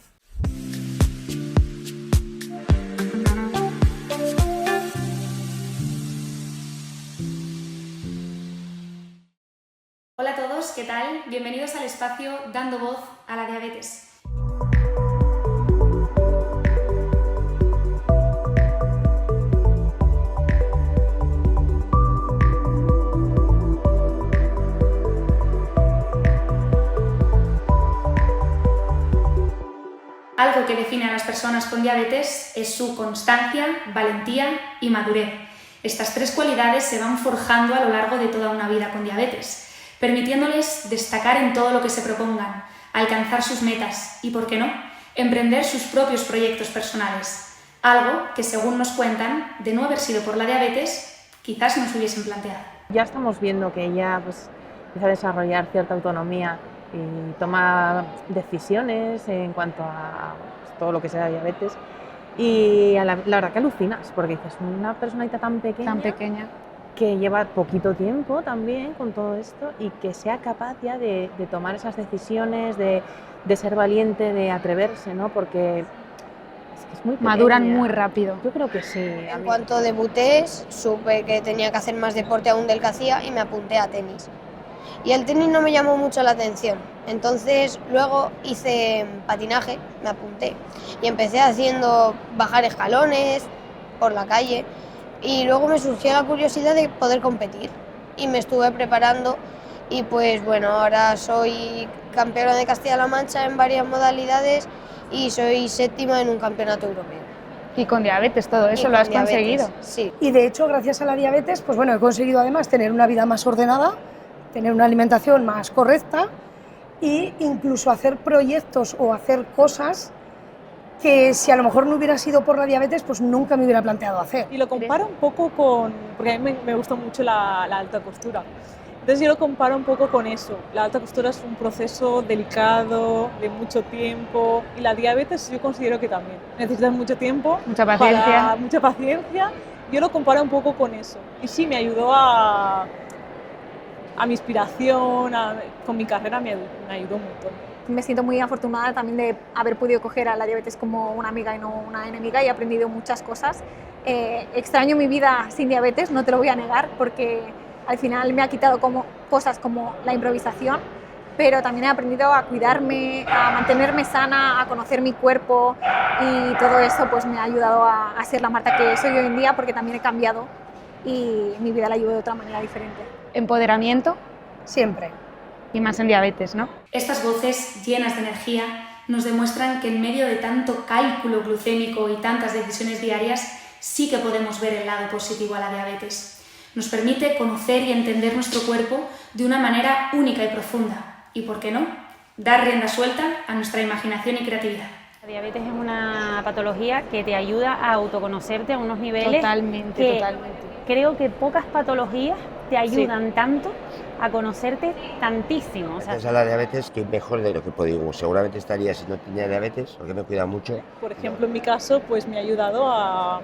E: Hola a todos, ¿qué tal? Bienvenidos al espacio Dando Voz a la Diabetes. Algo que define a las personas con diabetes es su constancia, valentía y madurez. Estas tres cualidades se van forjando a lo largo de toda una vida con diabetes, permitiéndoles destacar en todo lo que se propongan, alcanzar sus metas y, ¿por qué no?, emprender sus propios proyectos personales. Algo que, según nos cuentan, de no haber sido por la diabetes, quizás no se hubiesen planteado.
F: Ya estamos viendo que ella empieza a desarrollar cierta autonomía y toma decisiones en cuanto a todo lo que sea diabetes, Y la verdad que alucinas, porque dices, una personita tan pequeña que lleva poquito tiempo también con todo esto y que sea capaz ya de tomar esas decisiones, de ser valiente, de atreverse, ¿no? Porque es muy pequeña.
G: Maduran muy rápido.
F: Yo creo que sí.
H: En cuanto debuté, supe que tenía que hacer más deporte aún del que hacía y me apunté a tenis. Y el tenis no me llamó mucho la atención, entonces luego hice patinaje, me apunté y empecé haciendo bajar escalones por la calle y luego me surgió la curiosidad de poder competir y me estuve preparando y pues bueno, ahora soy campeona de Castilla-La Mancha en varias modalidades y soy séptima en un campeonato europeo.
G: Y con diabetes todo eso lo has conseguido.
H: Sí.
I: Y de hecho, gracias a la diabetes, pues bueno, he conseguido además tener una vida más ordenada, tener una alimentación más correcta e incluso hacer proyectos o hacer cosas que si a lo mejor no hubiera sido por la diabetes, pues nunca me hubiera planteado hacer.
J: Y lo comparo un poco con, porque a mí me gusta mucho la alta costura, entonces yo lo comparo un poco con eso. La alta costura es un proceso delicado, de mucho tiempo, y la diabetes yo considero que también necesitas mucho tiempo,
G: Mucha paciencia.
J: mucha paciencia. Yo lo comparo un poco con eso, y sí, me ayudó a mi inspiración, con mi carrera me ayudó un montón.
G: Me siento muy afortunada también de haber podido coger a la diabetes como una amiga y no una enemiga y he aprendido muchas cosas. Extraño mi vida sin diabetes, no te lo voy a negar, porque al final me ha quitado cosas como la improvisación, pero también he aprendido a cuidarme, a mantenerme sana, a conocer mi cuerpo y todo eso pues me ha ayudado a ser la Marta que soy hoy en día, porque también he cambiado y mi vida la llevo de otra manera diferente. Empoderamiento
I: Siempre.
G: y más en diabetes, ¿no?
E: Estas voces llenas de energía nos demuestran que en medio de tanto cálculo glucémico y tantas decisiones diarias, sí que podemos ver el lado positivo a la diabetes. Nos permite conocer y entender nuestro cuerpo de una manera única y profunda. Y, ¿por qué no?, dar rienda suelta a nuestra imaginación y creatividad.
K: La diabetes es una patología que te ayuda a autoconocerte a unos niveles
G: Totalmente.
K: creo que pocas patologías te ayudan tanto a conocerte tantísimo.
L: Gracias a la diabetes, que mejor de lo que podía. Seguramente estaría si no tenía diabetes, porque me cuida mucho.
J: Por ejemplo, en mi caso, pues me ha ayudado a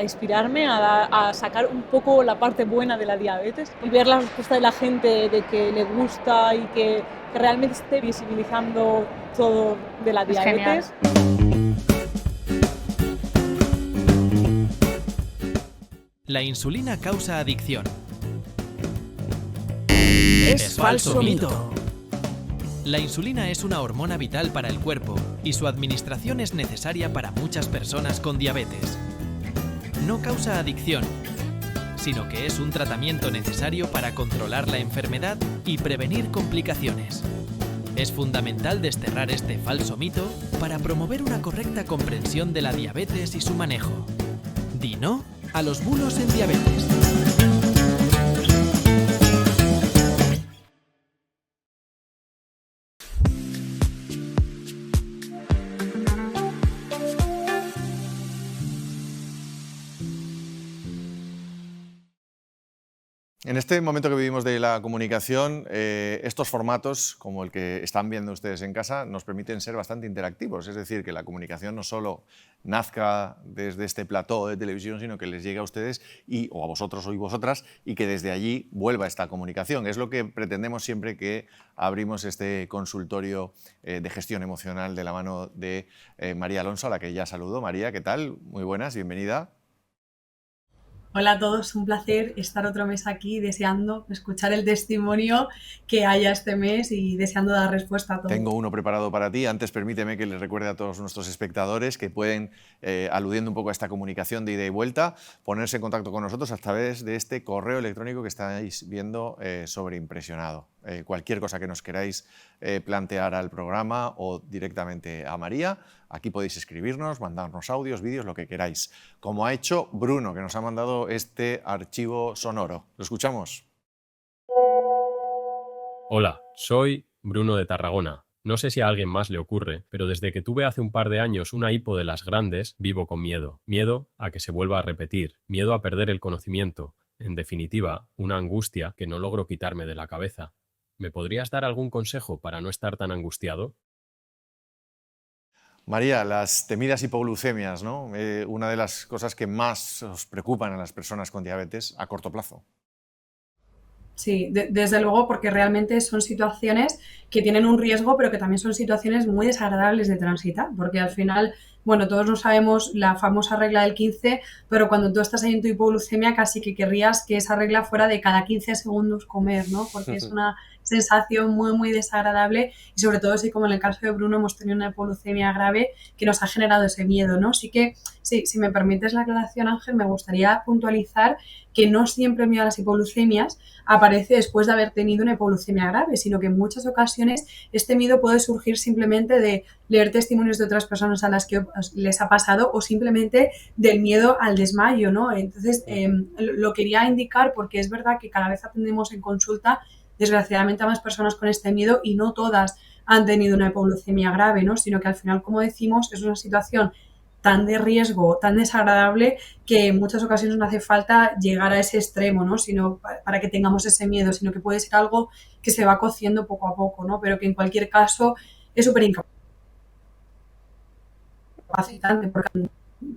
J: inspirarme, a sacar un poco la parte buena de la diabetes y ver la respuesta de la gente de que le gusta y que realmente esté visibilizando todo de la diabetes.
M: La insulina causa adicción.
N: Es falso mito.
M: La insulina es una hormona vital para el cuerpo y su administración es necesaria para muchas personas con diabetes. No causa adicción, sino que es un tratamiento necesario para controlar la enfermedad y prevenir complicaciones. Es fundamental desterrar este falso mito para promover una correcta comprensión de la diabetes y su manejo. Di no a los bulos en diabetes.
A: En este momento que vivimos de la comunicación, estos formatos, como el que están viendo ustedes en casa, nos permiten ser bastante interactivos. Es decir, que la comunicación no solo nazca desde este plató de televisión, sino que les llegue a ustedes o a vosotros o y vosotras, y que desde allí vuelva esta comunicación. Es lo que pretendemos siempre que abrimos este consultorio de gestión emocional de la mano de María Alonso, a la que ya saludo. María, ¿qué tal? Muy buenas, bienvenida.
O: Hola a todos, un placer estar otro mes aquí deseando escuchar el testimonio que haya este mes y deseando dar respuesta a todo.
A: Tengo uno preparado para ti. Antes permíteme que les recuerde a todos nuestros espectadores que pueden, aludiendo un poco a esta comunicación de ida y vuelta, ponerse en contacto con nosotros a través de este correo electrónico que estáis viendo sobreimpresionado. Cualquier cosa que nos queráis plantear al programa o directamente a María, aquí podéis escribirnos, mandarnos audios, vídeos, lo que queráis. Como ha hecho Bruno, que nos ha mandado este archivo sonoro. ¿Lo escuchamos?
P: Hola, soy Bruno de Tarragona. No sé si a alguien más le ocurre, pero desde que tuve hace un par de años una hipo de las grandes, vivo con miedo. Miedo a que se vuelva a repetir, miedo a perder el conocimiento. En definitiva, una angustia que no logro quitarme de la cabeza. ¿Me podrías dar algún consejo para no estar tan angustiado?
A: María, las temidas hipoglucemias, ¿no? Una de las cosas que más os preocupan a las personas con diabetes a corto plazo.
O: Sí, desde luego, porque realmente son situaciones que tienen un riesgo, pero que también son situaciones muy desagradables de transitar, porque al final, bueno, todos no sabemos la famosa regla del 15, pero cuando tú estás ahí en tu hipoglucemia casi que querrías que esa regla fuera de cada 15 segundos comer, ¿no? Porque es una sensación muy, muy desagradable y sobre todo si como en el caso de Bruno hemos tenido una hipoglucemia grave que nos ha generado ese miedo, ¿no? Sí que, sí, si me permites la aclaración, Ángel, me gustaría puntualizar que no siempre el miedo a las hipoglucemias aparece después de haber tenido una hipoglucemia grave, sino que en muchas ocasiones este miedo puede surgir simplemente de leer testimonios de otras personas a las que les ha pasado o simplemente del miedo al desmayo, ¿no? Entonces, lo quería indicar porque es verdad que cada vez atendemos en consulta, desgraciadamente, a más personas con este miedo y no todas han tenido una hipoglucemia grave, ¿no? Sino que al final, como decimos, es una situación tan de riesgo, tan desagradable, que en muchas ocasiones no hace falta llegar a ese extremo, ¿no? Sino para que tengamos ese miedo, sino que puede ser algo que se va cociendo poco a poco, ¿no? Pero que en cualquier caso es súper incapacitante, porque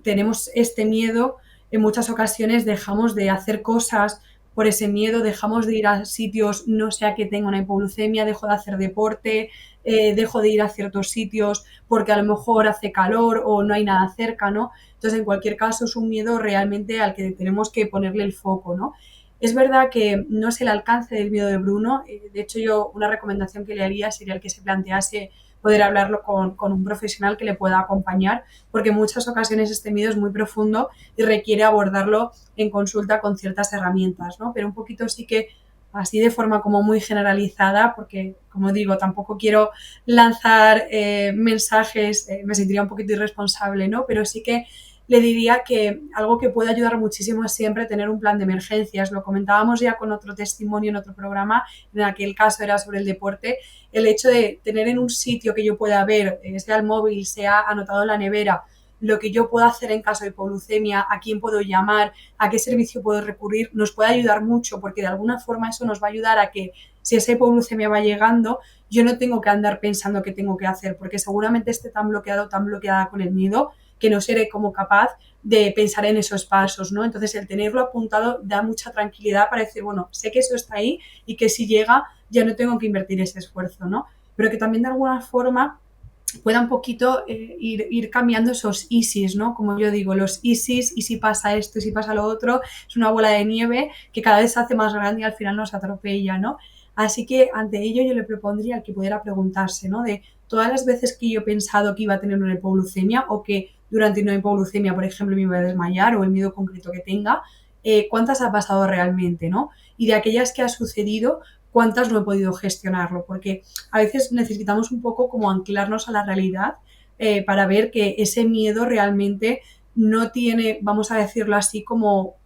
O: tenemos este miedo, en muchas ocasiones dejamos de hacer cosas por ese miedo, dejamos de ir a sitios, no sea que tenga una hipoglucemia, dejo de hacer deporte, dejo de ir a ciertos sitios porque a lo mejor hace calor o no hay nada cerca, ¿no? Entonces, en cualquier caso, es un miedo realmente al que tenemos que ponerle el foco, ¿no? Es verdad que no es el alcance del miedo de Bruno, de hecho yo una recomendación que le haría sería el que se plantease poder hablarlo con un profesional que le pueda acompañar, porque en muchas ocasiones este miedo es muy profundo y requiere abordarlo en consulta con ciertas herramientas, ¿no? Pero un poquito sí que así de forma como muy generalizada, porque como digo, tampoco quiero lanzar mensajes, me sentiría un poquito irresponsable, ¿no? Pero sí que le diría que algo que puede ayudar muchísimo es siempre tener un plan de emergencias. Lo comentábamos ya con otro testimonio en otro programa, en aquel caso era sobre el deporte, el hecho de tener en un sitio que yo pueda ver, sea el móvil, sea anotado en la nevera, lo que yo puedo hacer en caso de hipoglucemia, a quién puedo llamar, a qué servicio puedo recurrir, nos puede ayudar mucho, porque de alguna forma eso nos va a ayudar a que si esa hipoglucemia va llegando, yo no tengo que andar pensando qué tengo que hacer, porque seguramente esté tan bloqueado, tan bloqueada con el miedo, que no seré como capaz de pensar en esos pasos, ¿no? Entonces, el tenerlo apuntado da mucha tranquilidad para decir, bueno, sé que eso está ahí y que si llega ya no tengo que invertir ese esfuerzo, ¿no? Pero que también de alguna forma pueda un poquito ir cambiando esos ISIs, ¿no? Como yo digo, los ISIs, y si pasa esto, y si pasa lo otro, es una bola de nieve que cada vez se hace más grande y al final nos atropella, ¿no? Así que ante ello yo le propondría que pudiera preguntarse, ¿no? De todas las veces que yo he pensado que iba a tener una hipoglucemia o que durante una hipoglucemia, por ejemplo, me iba a desmayar o el miedo concreto que tenga, ¿cuántas ha pasado realmente, ¿no? Y de aquellas que ha sucedido, ¿cuántas no he podido gestionarlo? Porque a veces necesitamos un poco como anclarnos a la realidad para ver que ese miedo realmente no tiene, vamos a decirlo así, como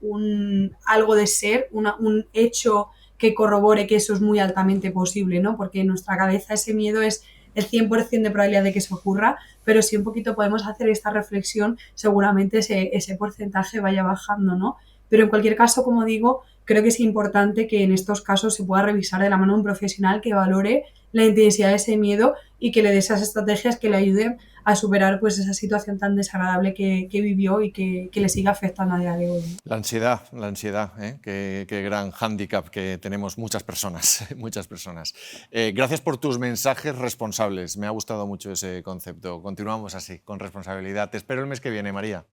O: algo de ser, un hecho que corrobore que eso es muy altamente posible, ¿no? Porque en nuestra cabeza ese miedo es el 100% de probabilidad de que eso ocurra, pero si un poquito podemos hacer esta reflexión, seguramente ese porcentaje vaya bajando, ¿no? Pero en cualquier caso, como digo, creo que es importante que en estos casos se pueda revisar de la mano de un profesional que valore la intensidad de ese miedo y que le dé esas estrategias que le ayuden a superar pues esa situación tan desagradable que vivió y que le sigue afectando a día de hoy.
A: La ansiedad, qué gran hándicap que tenemos muchas personas, muchas personas. Gracias por tus mensajes responsables, me ha gustado mucho ese concepto. Continuamos así, con responsabilidad. Te espero el mes que viene, María.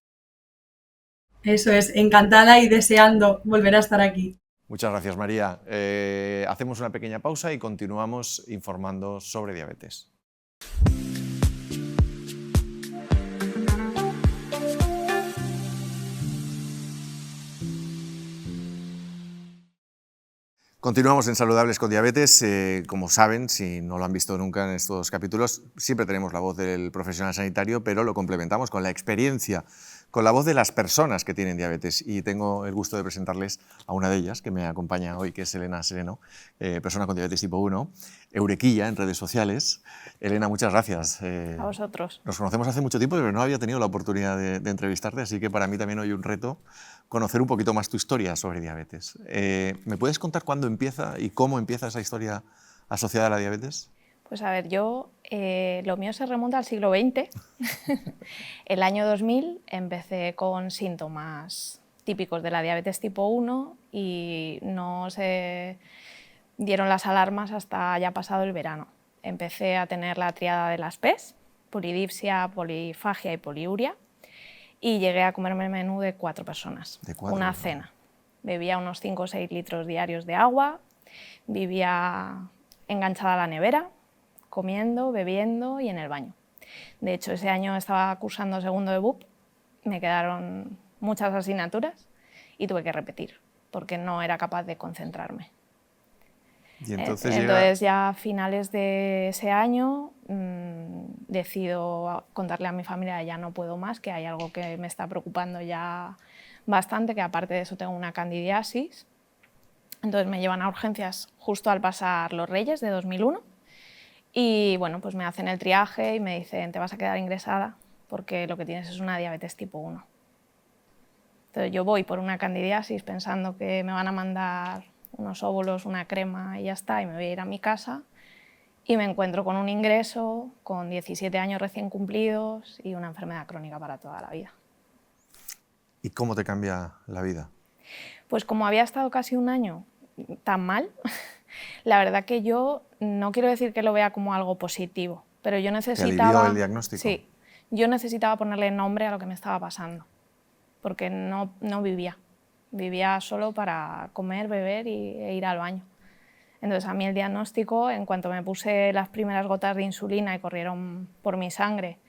O: Eso es, encantada y deseando volver a estar aquí.
A: Muchas gracias, María. Hacemos una pequeña pausa y continuamos informando sobre diabetes. Continuamos en Saludables con Diabetes. Como saben, si no lo han visto nunca en estos capítulos, siempre tenemos la voz del profesional sanitario, pero lo complementamos con la experiencia, con la voz de las personas que tienen diabetes. Y tengo el gusto de presentarles a una de ellas, que me acompaña hoy, que es Elena Sereno, persona con diabetes tipo 1, Eurequilla en redes sociales. Elena, muchas gracias.
B: A vosotros.
A: Nos conocemos hace mucho tiempo, pero no había tenido la oportunidad de entrevistarte, así que para mí también hoy un reto conocer un poquito más tu historia sobre diabetes. ¿Me puedes contar cuándo empieza y cómo empieza esa historia asociada a la diabetes?
Q: Pues a ver, lo mío se remonta al siglo XX. El año 2000 empecé con síntomas típicos de la diabetes tipo 1 y no se dieron las alarmas hasta ya pasado el verano. Empecé a tener la tríada de las PES, polidipsia, polifagia y poliuria, y llegué a comerme el menú de 4 personas, una cena. Bebía unos 5 o 6 litros diarios de agua, vivía enganchada a la nevera, comiendo, bebiendo y en el baño. De hecho, ese año estaba cursando segundo de BUP, me quedaron muchas asignaturas y tuve que repetir, porque no era capaz de concentrarme.
A: Y entonces
Q: ya a finales de ese año decido contarle a mi familia que ya no puedo más, que hay algo que me está preocupando ya bastante, que aparte de eso tengo una candidiasis. Entonces me llevan a urgencias justo al pasar los Reyes de 2001 y bueno, pues me hacen el triaje y me dicen: te vas a quedar ingresada porque lo que tienes es una diabetes tipo 1. Entonces yo voy por una candidiasis pensando que me van a mandar unos óvulos, una crema y ya está, y me voy a ir a mi casa, y me encuentro con un ingreso, con 17 años recién cumplidos y una enfermedad crónica para toda la vida.
A: ¿Y cómo te cambia la vida?
Q: Pues como había estado casi un año tan mal, la verdad que yo no quiero decir que lo vea como algo positivo, pero yo necesitaba...
A: ¿Te alivió el diagnóstico?
Q: Sí, yo necesitaba ponerle nombre a lo que me estaba pasando, porque no vivía. Vivía solo para comer, beber e ir al baño. Entonces a mí el diagnóstico, en cuanto me puse las primeras gotas de insulina y corrieron por mi sangre,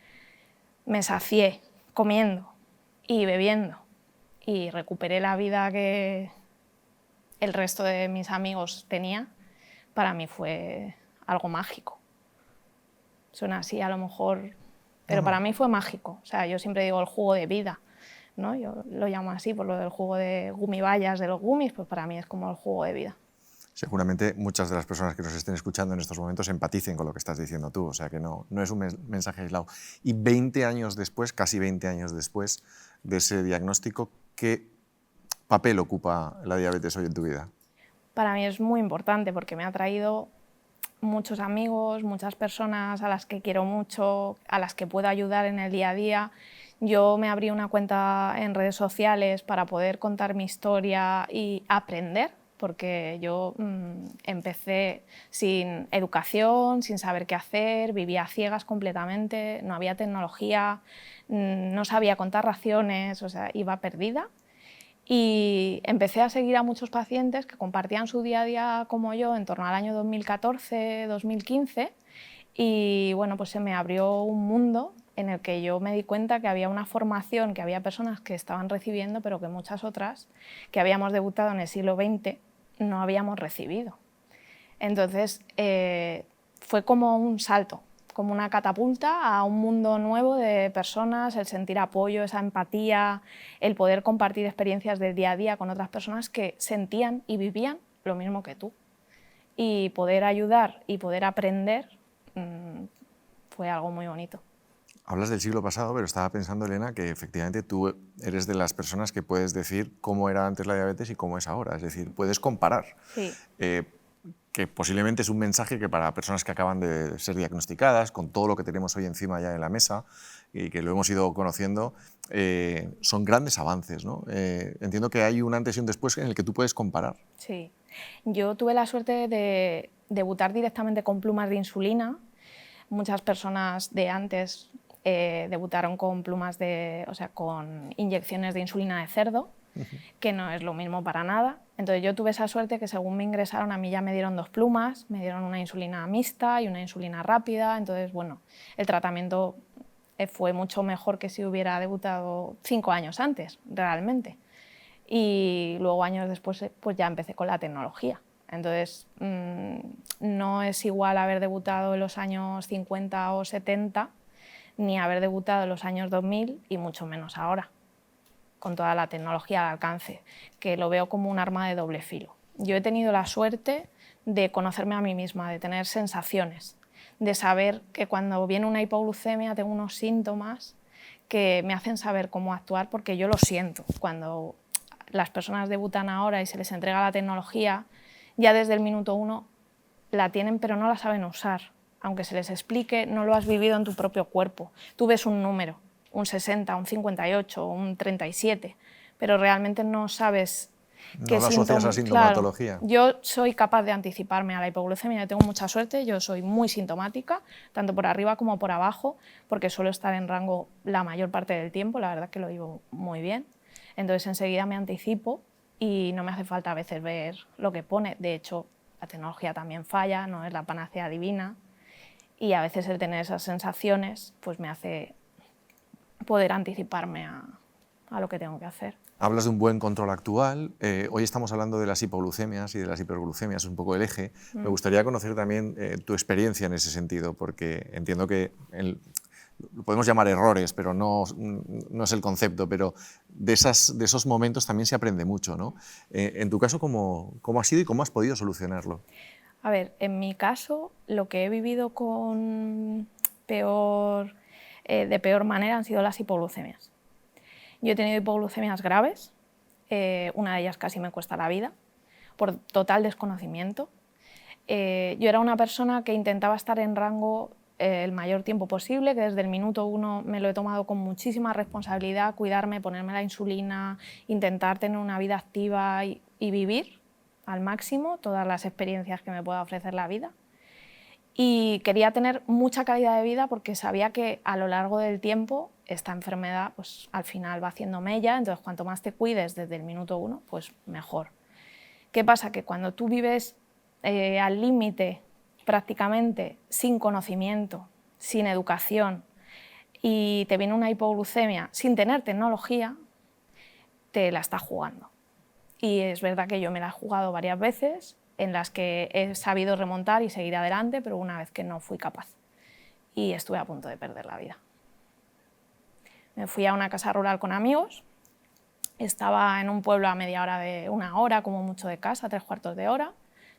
Q: me sacié comiendo y bebiendo y recuperé la vida que el resto de mis amigos tenía. Para mí fue algo mágico. Suena así a lo mejor, pero para mí fue mágico. O sea, yo siempre digo el jugo de vida, ¿no? Yo lo llamo así por lo del jugo de gumibayas de los gumis, pues para mí es como el jugo de vida.
A: Seguramente muchas de las personas que nos estén escuchando en estos momentos empaticen con lo que estás diciendo tú, o sea que no es un mensaje aislado. Y 20 años después, casi 20 años después de ese diagnóstico, ¿qué papel ocupa la diabetes hoy en tu vida?
Q: Para mí es muy importante porque me ha traído muchos amigos, muchas personas a las que quiero mucho, a las que puedo ayudar en el día a día. Yo me abrí una cuenta en redes sociales para poder contar mi historia y aprender, porque yo empecé sin educación, sin saber qué hacer, vivía a ciegas completamente, no había tecnología, no sabía contar raciones, o sea, iba perdida. Y empecé a seguir a muchos pacientes que compartían su día a día como yo en torno al año 2014-2015 y bueno, pues se me abrió un mundo en el que yo me di cuenta que había una formación, que había personas que estaban recibiendo, pero que muchas otras que habíamos debutado en el siglo XX no habíamos recibido. Entonces fue como un salto, como una catapulta a un mundo nuevo de personas, el sentir apoyo, esa empatía, el poder compartir experiencias del día a día con otras personas que sentían y vivían lo mismo que tú. Y poder ayudar y poder aprender fue algo muy bonito.
A: Hablas del siglo pasado, pero estaba pensando, Elena, que efectivamente tú eres de las personas que puedes decir cómo era antes la diabetes y cómo es ahora. Es decir, puedes comparar.
Q: Sí.
A: Que posiblemente es un mensaje que para personas que acaban de ser diagnosticadas, con todo lo que tenemos hoy encima ya en la mesa y que lo hemos ido conociendo, son grandes avances, ¿no? Entiendo que hay un antes y un después en el que tú puedes comparar.
Q: Sí. Yo tuve la suerte de debutar directamente con plumas de insulina. Muchas personas de antes debutaron con plumas con inyecciones de insulina de cerdo, que no es lo mismo para nada. Entonces yo tuve esa suerte que según me ingresaron a mí ya me dieron 2 plumas, me dieron una insulina mixta y una insulina rápida, entonces bueno, el tratamiento fue mucho mejor que si hubiera debutado 5 años antes, realmente. Y luego años después pues ya empecé con la tecnología. Entonces no es igual haber debutado en los años 50 o 70 ni haber debutado en los años 2000 y mucho menos ahora, con toda la tecnología al alcance, que lo veo como un arma de doble filo. Yo he tenido la suerte de conocerme a mí misma, de tener sensaciones, de saber que cuando viene una hipoglucemia tengo unos síntomas que me hacen saber cómo actuar porque yo lo siento. Cuando las personas debutan ahora y se les entrega la tecnología, ya desde el minuto 1 la tienen pero no la saben usar. aunque se les explique, no lo has vivido en tu propio cuerpo. Tú ves un número, un 60, un 58, un 37, pero realmente no sabes qué
A: No lo asocias a sintomatología.
Q: Claro, yo soy capaz de anticiparme a la hipoglucemia, yo tengo mucha suerte, yo soy muy sintomática, tanto por arriba como por abajo, porque suelo estar en rango la mayor parte del tiempo, la verdad que lo vivo muy bien. Entonces enseguida me anticipo y no me hace falta a veces ver lo que pone. De hecho, la tecnología también falla, no es la panacea divina, y a veces el tener esas sensaciones pues me hace poder anticiparme a lo que tengo que hacer.
A: Hablas de un buen control actual. Hoy estamos hablando de las hipoglucemias y de las hiperglucemias, es un poco el eje. Me gustaría conocer también tu experiencia en ese sentido, porque entiendo que lo podemos llamar errores, pero no es el concepto, pero de esos momentos también se aprende mucho, ¿no? En tu caso, ¿cómo ha sido y cómo has podido solucionarlo?
Q: A ver, en mi caso, lo que he vivido de peor manera han sido las hipoglucemias. Yo he tenido hipoglucemias graves, una de ellas casi me cuesta la vida, por total desconocimiento. Yo era una persona que intentaba estar en rango el mayor tiempo posible, que desde el minuto 1 me lo he tomado con muchísima responsabilidad, cuidarme, ponerme la insulina, intentar tener una vida activa y vivir al máximo todas las experiencias que me pueda ofrecer la vida. Y quería tener mucha calidad de vida porque sabía que a lo largo del tiempo esta enfermedad pues, al final va haciendo mella, entonces cuanto más te cuides desde el minuto 1, pues mejor. ¿Qué pasa? Que cuando tú vives al límite prácticamente sin conocimiento, sin educación y te viene una hipoglucemia sin tener tecnología, te la estás jugando. Y es verdad que yo me la he jugado varias veces, en las que he sabido remontar y seguir adelante, pero una vez que no fui capaz y estuve a punto de perder la vida. Me fui a una casa rural con amigos, estaba en un pueblo a media hora una hora, como mucho de casa, 3/4 de hora,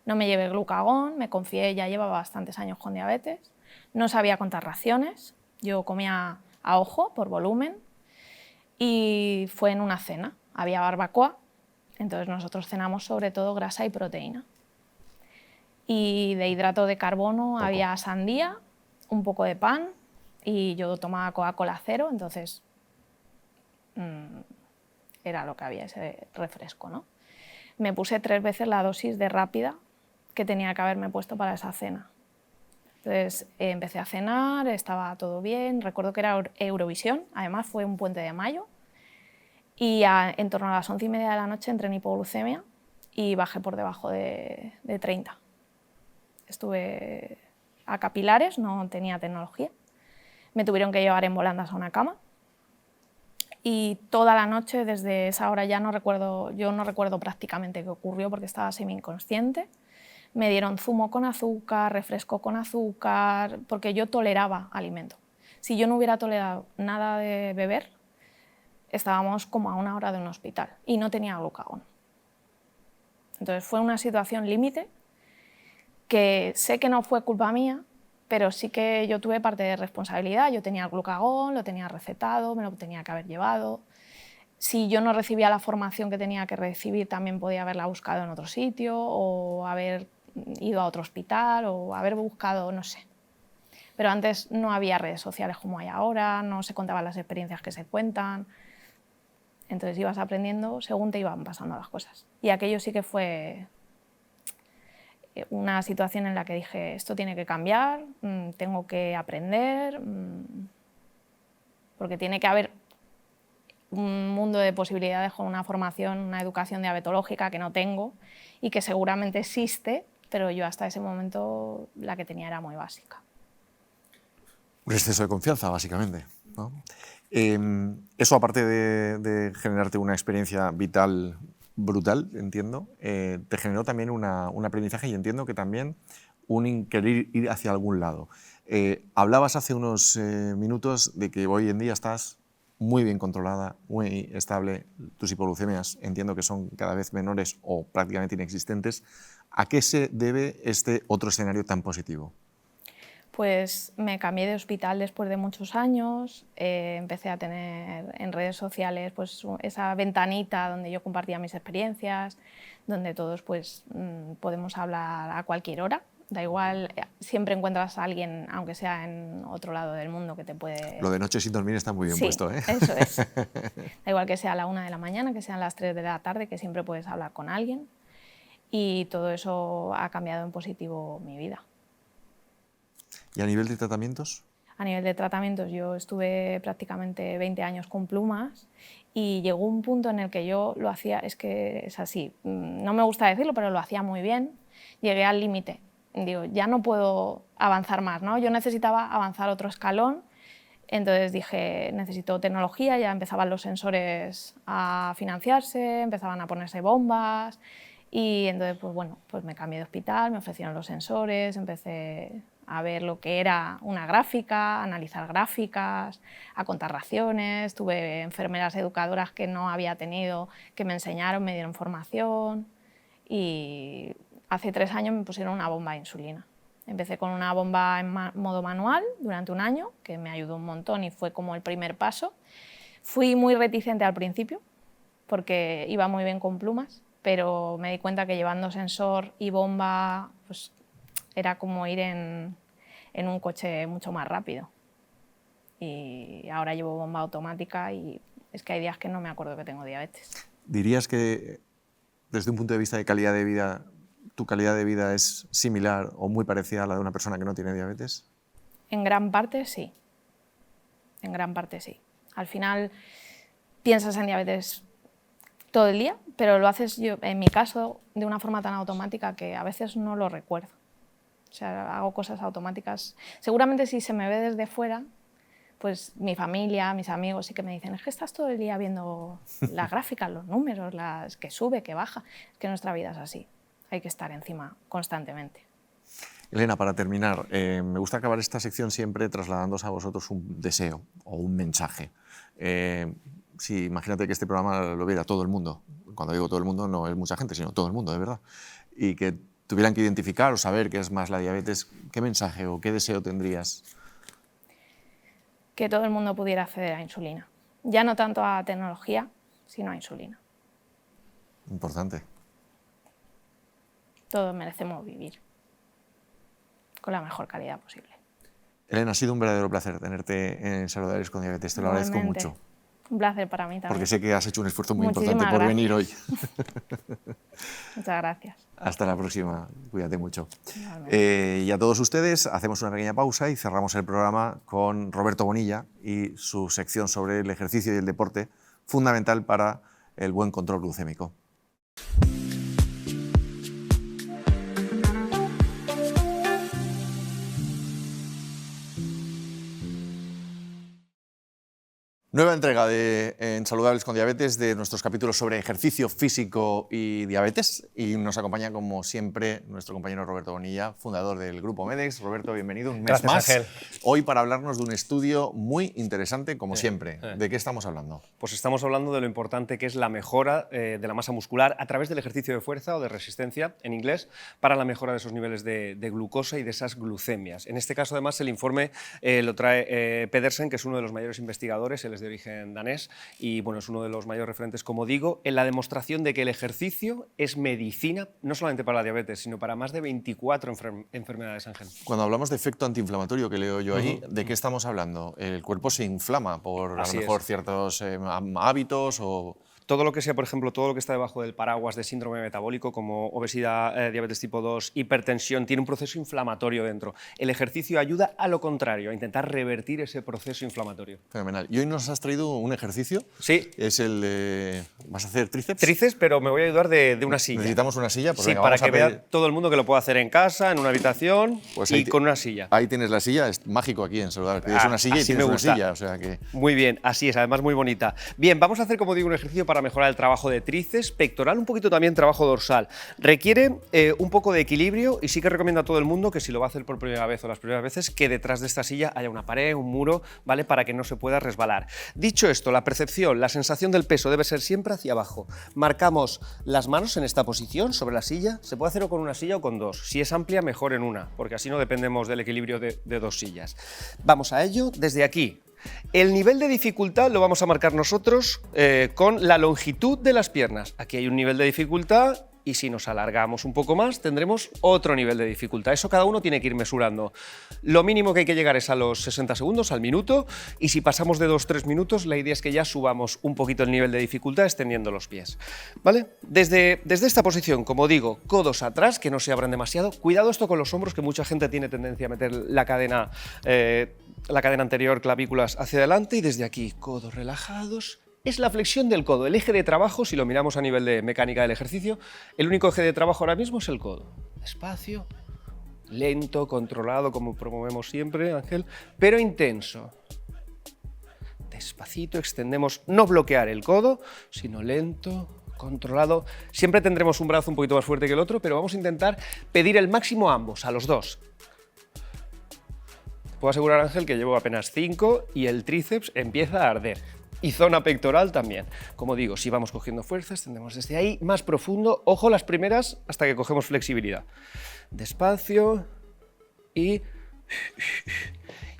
Q: no me llevé glucagón, me confié, ya llevaba bastantes años con diabetes, no sabía contar raciones, yo comía a ojo, por volumen, y fue en una cena, había barbacoa, entonces nosotros cenamos sobre todo grasa y proteína. Y de hidrato de carbono había sandía, un poco de pan y yo tomaba Coca-Cola cero, entonces era lo que había, ese refresco, ¿no? Me puse 3 veces la dosis de rápida que tenía que haberme puesto para esa cena. Entonces empecé a cenar, estaba todo bien, recuerdo que era Eurovisión, además fue un puente de mayo, y en torno a las 11:30 de la noche entré en hipoglucemia y bajé por debajo de 30. Estuve a capilares, no tenía tecnología. Me tuvieron que llevar en volandas a una cama y toda la noche, desde esa hora ya no recuerdo prácticamente qué ocurrió porque estaba semi-inconsciente. Me dieron zumo con azúcar, refresco con azúcar, porque yo toleraba alimento. Si yo no hubiera tolerado nada de beber, estábamos como a 1 hora de un hospital y no tenía glucagón. Entonces fue una situación límite que sé que no fue culpa mía, pero sí que yo tuve parte de responsabilidad. Yo tenía el glucagón, lo tenía recetado, me lo tenía que haber llevado. Si yo no recibía la formación que tenía que recibir, también podía haberla buscado en otro sitio o haber ido a otro hospital o haber buscado, no sé. Pero antes no había redes sociales como hay ahora, no se contaban las experiencias que se cuentan. Entonces ibas aprendiendo según te iban pasando las cosas. Y aquello sí que fue una situación en la que dije, esto tiene que cambiar, tengo que aprender, porque tiene que haber un mundo de posibilidades con una formación, una educación diabetológica que no tengo y que seguramente existe, pero yo hasta ese momento la que tenía era muy básica.
A: Un exceso de confianza, básicamente, ¿no? Eso, aparte de generarte una experiencia vital brutal, entiendo, te generó también un aprendizaje y entiendo que también un querer ir hacia algún lado. Hablabas hace unos minutos de que hoy en día estás muy bien controlada, muy estable, tus hipoglucemias entiendo que son cada vez menores o prácticamente inexistentes. ¿A qué se debe este otro escenario tan positivo?
Q: Pues me cambié de hospital después de muchos años, empecé a tener en redes sociales pues, esa ventanita donde yo compartía mis experiencias, donde todos pues, podemos hablar a cualquier hora Da igual, siempre encuentras a alguien, aunque sea en otro lado del mundo, que te puede...
A: Lo de noche sin dormir está muy bien puesto, ¿eh?
Q: Eso es. Da igual que sea a la 1 de la mañana, que sean las 3 de la tarde, que siempre puedes hablar con alguien. Y todo eso ha cambiado en positivo mi vida.
A: ¿Y a nivel de tratamientos?
Q: A nivel de tratamientos, yo estuve prácticamente 20 años con plumas y llegó un punto en el que yo lo hacía, es que es así, no me gusta decirlo, pero lo hacía muy bien. Llegué al límite. Digo, ya no puedo avanzar más, ¿no? Yo necesitaba avanzar otro escalón, entonces dije, necesito tecnología, ya empezaban los sensores a financiarse, empezaban a ponerse bombas y entonces, pues bueno, pues me cambié de hospital, me ofrecieron los sensores, empecé a ver lo que era una gráfica, a analizar gráficas, a contar raciones, tuve enfermeras educadoras que no había tenido, que me enseñaron, me dieron formación y... Hace 3 años me pusieron una bomba de insulina. Empecé con una bomba en modo manual durante 1 año, que me ayudó un montón y fue como el primer paso. Fui muy reticente al principio, porque iba muy bien con plumas, pero me di cuenta que llevando sensor y bomba pues, era como ir en un coche mucho más rápido. Y ahora llevo bomba automática y es que hay días que no me acuerdo que tengo diabetes.
A: ¿Dirías que desde un punto de vista de calidad de vida, tu calidad de vida es similar o muy parecida a la de una persona que no tiene diabetes?
Q: En gran parte sí. En gran parte sí. Al final piensas en diabetes todo el día, pero lo haces, yo, en mi caso, de una forma tan automática que a veces no lo recuerdo. O sea, hago cosas automáticas. Seguramente si se me ve desde fuera, pues mi familia, mis amigos sí que me dicen, es que estás todo el día viendo las gráficas, los números, las que sube, que baja. Es que nuestra vida es así. Hay que estar encima constantemente.
A: Elena, para terminar, me gusta acabar esta sección siempre trasladándoos a vosotros un deseo o un mensaje. Sí, imagínate que este programa lo viera todo el mundo. Cuando digo todo el mundo no es mucha gente, sino todo el mundo, de verdad. Y que tuvieran que identificar o saber qué es más la diabetes. ¿Qué mensaje o qué deseo tendrías?
Q: Que todo el mundo pudiera acceder a insulina. Ya no tanto a tecnología, sino a insulina.
A: Importante.
Q: Todos merecemos vivir con la mejor calidad posible.
A: Elena, ha sido un verdadero placer tenerte en Saludables con Diabetes. Te lo agradezco mucho.
Q: Un placer para mí también.
A: Porque sé que has hecho un esfuerzo muy
Q: Muchísimas
A: importante por venir hoy.
Q: Muchas gracias.
A: Hasta la próxima. Cuídate mucho. Y a todos ustedes, hacemos una pequeña pausa y cerramos el programa con Roberto Bonilla y su sección sobre el ejercicio y el deporte, fundamental para el buen control glucémico. Nueva entrega en Saludables con Diabetes de nuestros capítulos sobre ejercicio físico y diabetes. Y nos acompaña, como siempre, nuestro compañero Roberto Bonilla, fundador del Grupo Medex. Roberto, bienvenido un mes
R: Gracias,
A: más.
R: Ángel.
A: Hoy para hablarnos de un estudio muy interesante, como siempre. ¿De qué estamos hablando?
R: Pues estamos hablando de lo importante que es la mejora de la masa muscular a través del ejercicio de fuerza o de resistencia, en inglés, para la mejora de esos niveles de glucosa y de esas glucemias. En este caso, además, el informe lo trae Pedersen, que es uno de los mayores investigadores, él es de origen danés y bueno, es uno de los mayores referentes, como digo, en la demostración de que el ejercicio es medicina, no solamente para la diabetes, sino para más de 24 enfermedades, Ángel.
A: Cuando hablamos de efecto antiinflamatorio, que leo yo ahí, ¿de qué estamos hablando? ¿El cuerpo se inflama por a lo mejor ciertos hábitos o...?
R: Todo lo que sea, por ejemplo, todo lo que está debajo del paraguas de síndrome metabólico, como obesidad, diabetes tipo 2, hipertensión, tiene un proceso inflamatorio dentro. El ejercicio ayuda a lo contrario, a intentar revertir ese proceso inflamatorio.
A: Fenomenal. ¿Y hoy nos has traído un ejercicio?
R: Sí.
A: Es el de... ¿Vas a hacer tríceps?
R: Tríceps, pero me voy a ayudar de una silla.
A: ¿Necesitamos una silla? Pues
R: sí,
A: venga,
R: para
A: vamos
R: que
A: a pedir...
R: vea todo el mundo que lo pueda hacer en casa, en una habitación
A: pues
R: y con una silla.
A: Ahí tienes la silla, es mágico aquí en Saludables. Pides una silla y tienes una silla, o sea que...
R: Muy bien, así es, además muy bonita. Bien, vamos a hacer, como digo, un ejercicio para mejorar el trabajo de tríceps, pectoral, un poquito también trabajo dorsal. Requiere un poco de equilibrio y sí que recomiendo a todo el mundo que si lo va a hacer por primera vez o las primeras veces, que detrás de esta silla haya una pared, un muro, ¿vale? Para que no se pueda resbalar. Dicho esto, la percepción, la sensación del peso debe ser siempre hacia abajo. Marcamos las manos en esta posición sobre la silla. Se puede hacer o con una silla o con dos. Si es amplia, mejor en una, porque así no dependemos del equilibrio de dos sillas. Vamos a ello desde aquí. El nivel de dificultad lo vamos a marcar nosotros con la longitud de las piernas. Aquí hay un nivel de dificultad Y si nos alargamos un poco más, tendremos otro nivel de dificultad. Eso cada uno tiene que ir mesurando. Lo mínimo que hay que llegar es a los 60 segundos, al minuto, y si pasamos de 2-3 minutos, la idea es que ya subamos un poquito el nivel de dificultad extendiendo los pies. ¿Vale? Desde esta posición, como digo, codos atrás, que no se abran demasiado. Cuidado esto con los hombros, que mucha gente tiene tendencia a meter la cadena anterior, clavículas hacia adelante, y desde aquí, codos relajados. Es la flexión del codo, el eje de trabajo. Si lo miramos a nivel de mecánica del ejercicio, el único eje de trabajo ahora mismo es el codo. Despacio, lento, controlado, como promovemos siempre, Ángel, pero intenso. Despacito, extendemos, no bloquear el codo, sino lento, controlado. Siempre tendremos un brazo un poquito más fuerte que el otro, pero vamos a intentar pedir el máximo a ambos, a los dos. Te puedo asegurar, Ángel, que llevo apenas 5 y el tríceps empieza a arder. Y zona pectoral también. Como digo, si vamos cogiendo fuerza, extendemos desde ahí, más profundo. Ojo las primeras hasta que cogemos flexibilidad. Despacio y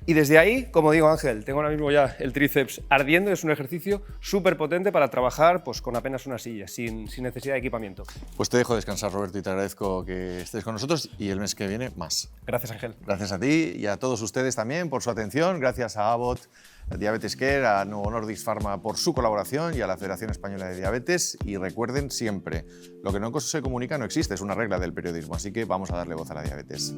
R: desde ahí, como digo, Ángel, tengo ahora mismo ya el tríceps ardiendo. Es un ejercicio súper potente para trabajar pues, con apenas una silla, sin necesidad de equipamiento.
A: Pues te dejo descansar, Roberto, y te agradezco que estés con nosotros, y el mes que viene más.
R: Gracias, Ángel.
A: Gracias a ti y a todos ustedes también por su atención. Gracias a Abbott, a Diabetes Care, a Novo Nordisk Pharma por su colaboración y a la Federación Española de Diabetes. Y recuerden siempre, lo que no se comunica no existe, es una regla del periodismo, así que vamos a darle voz a la diabetes.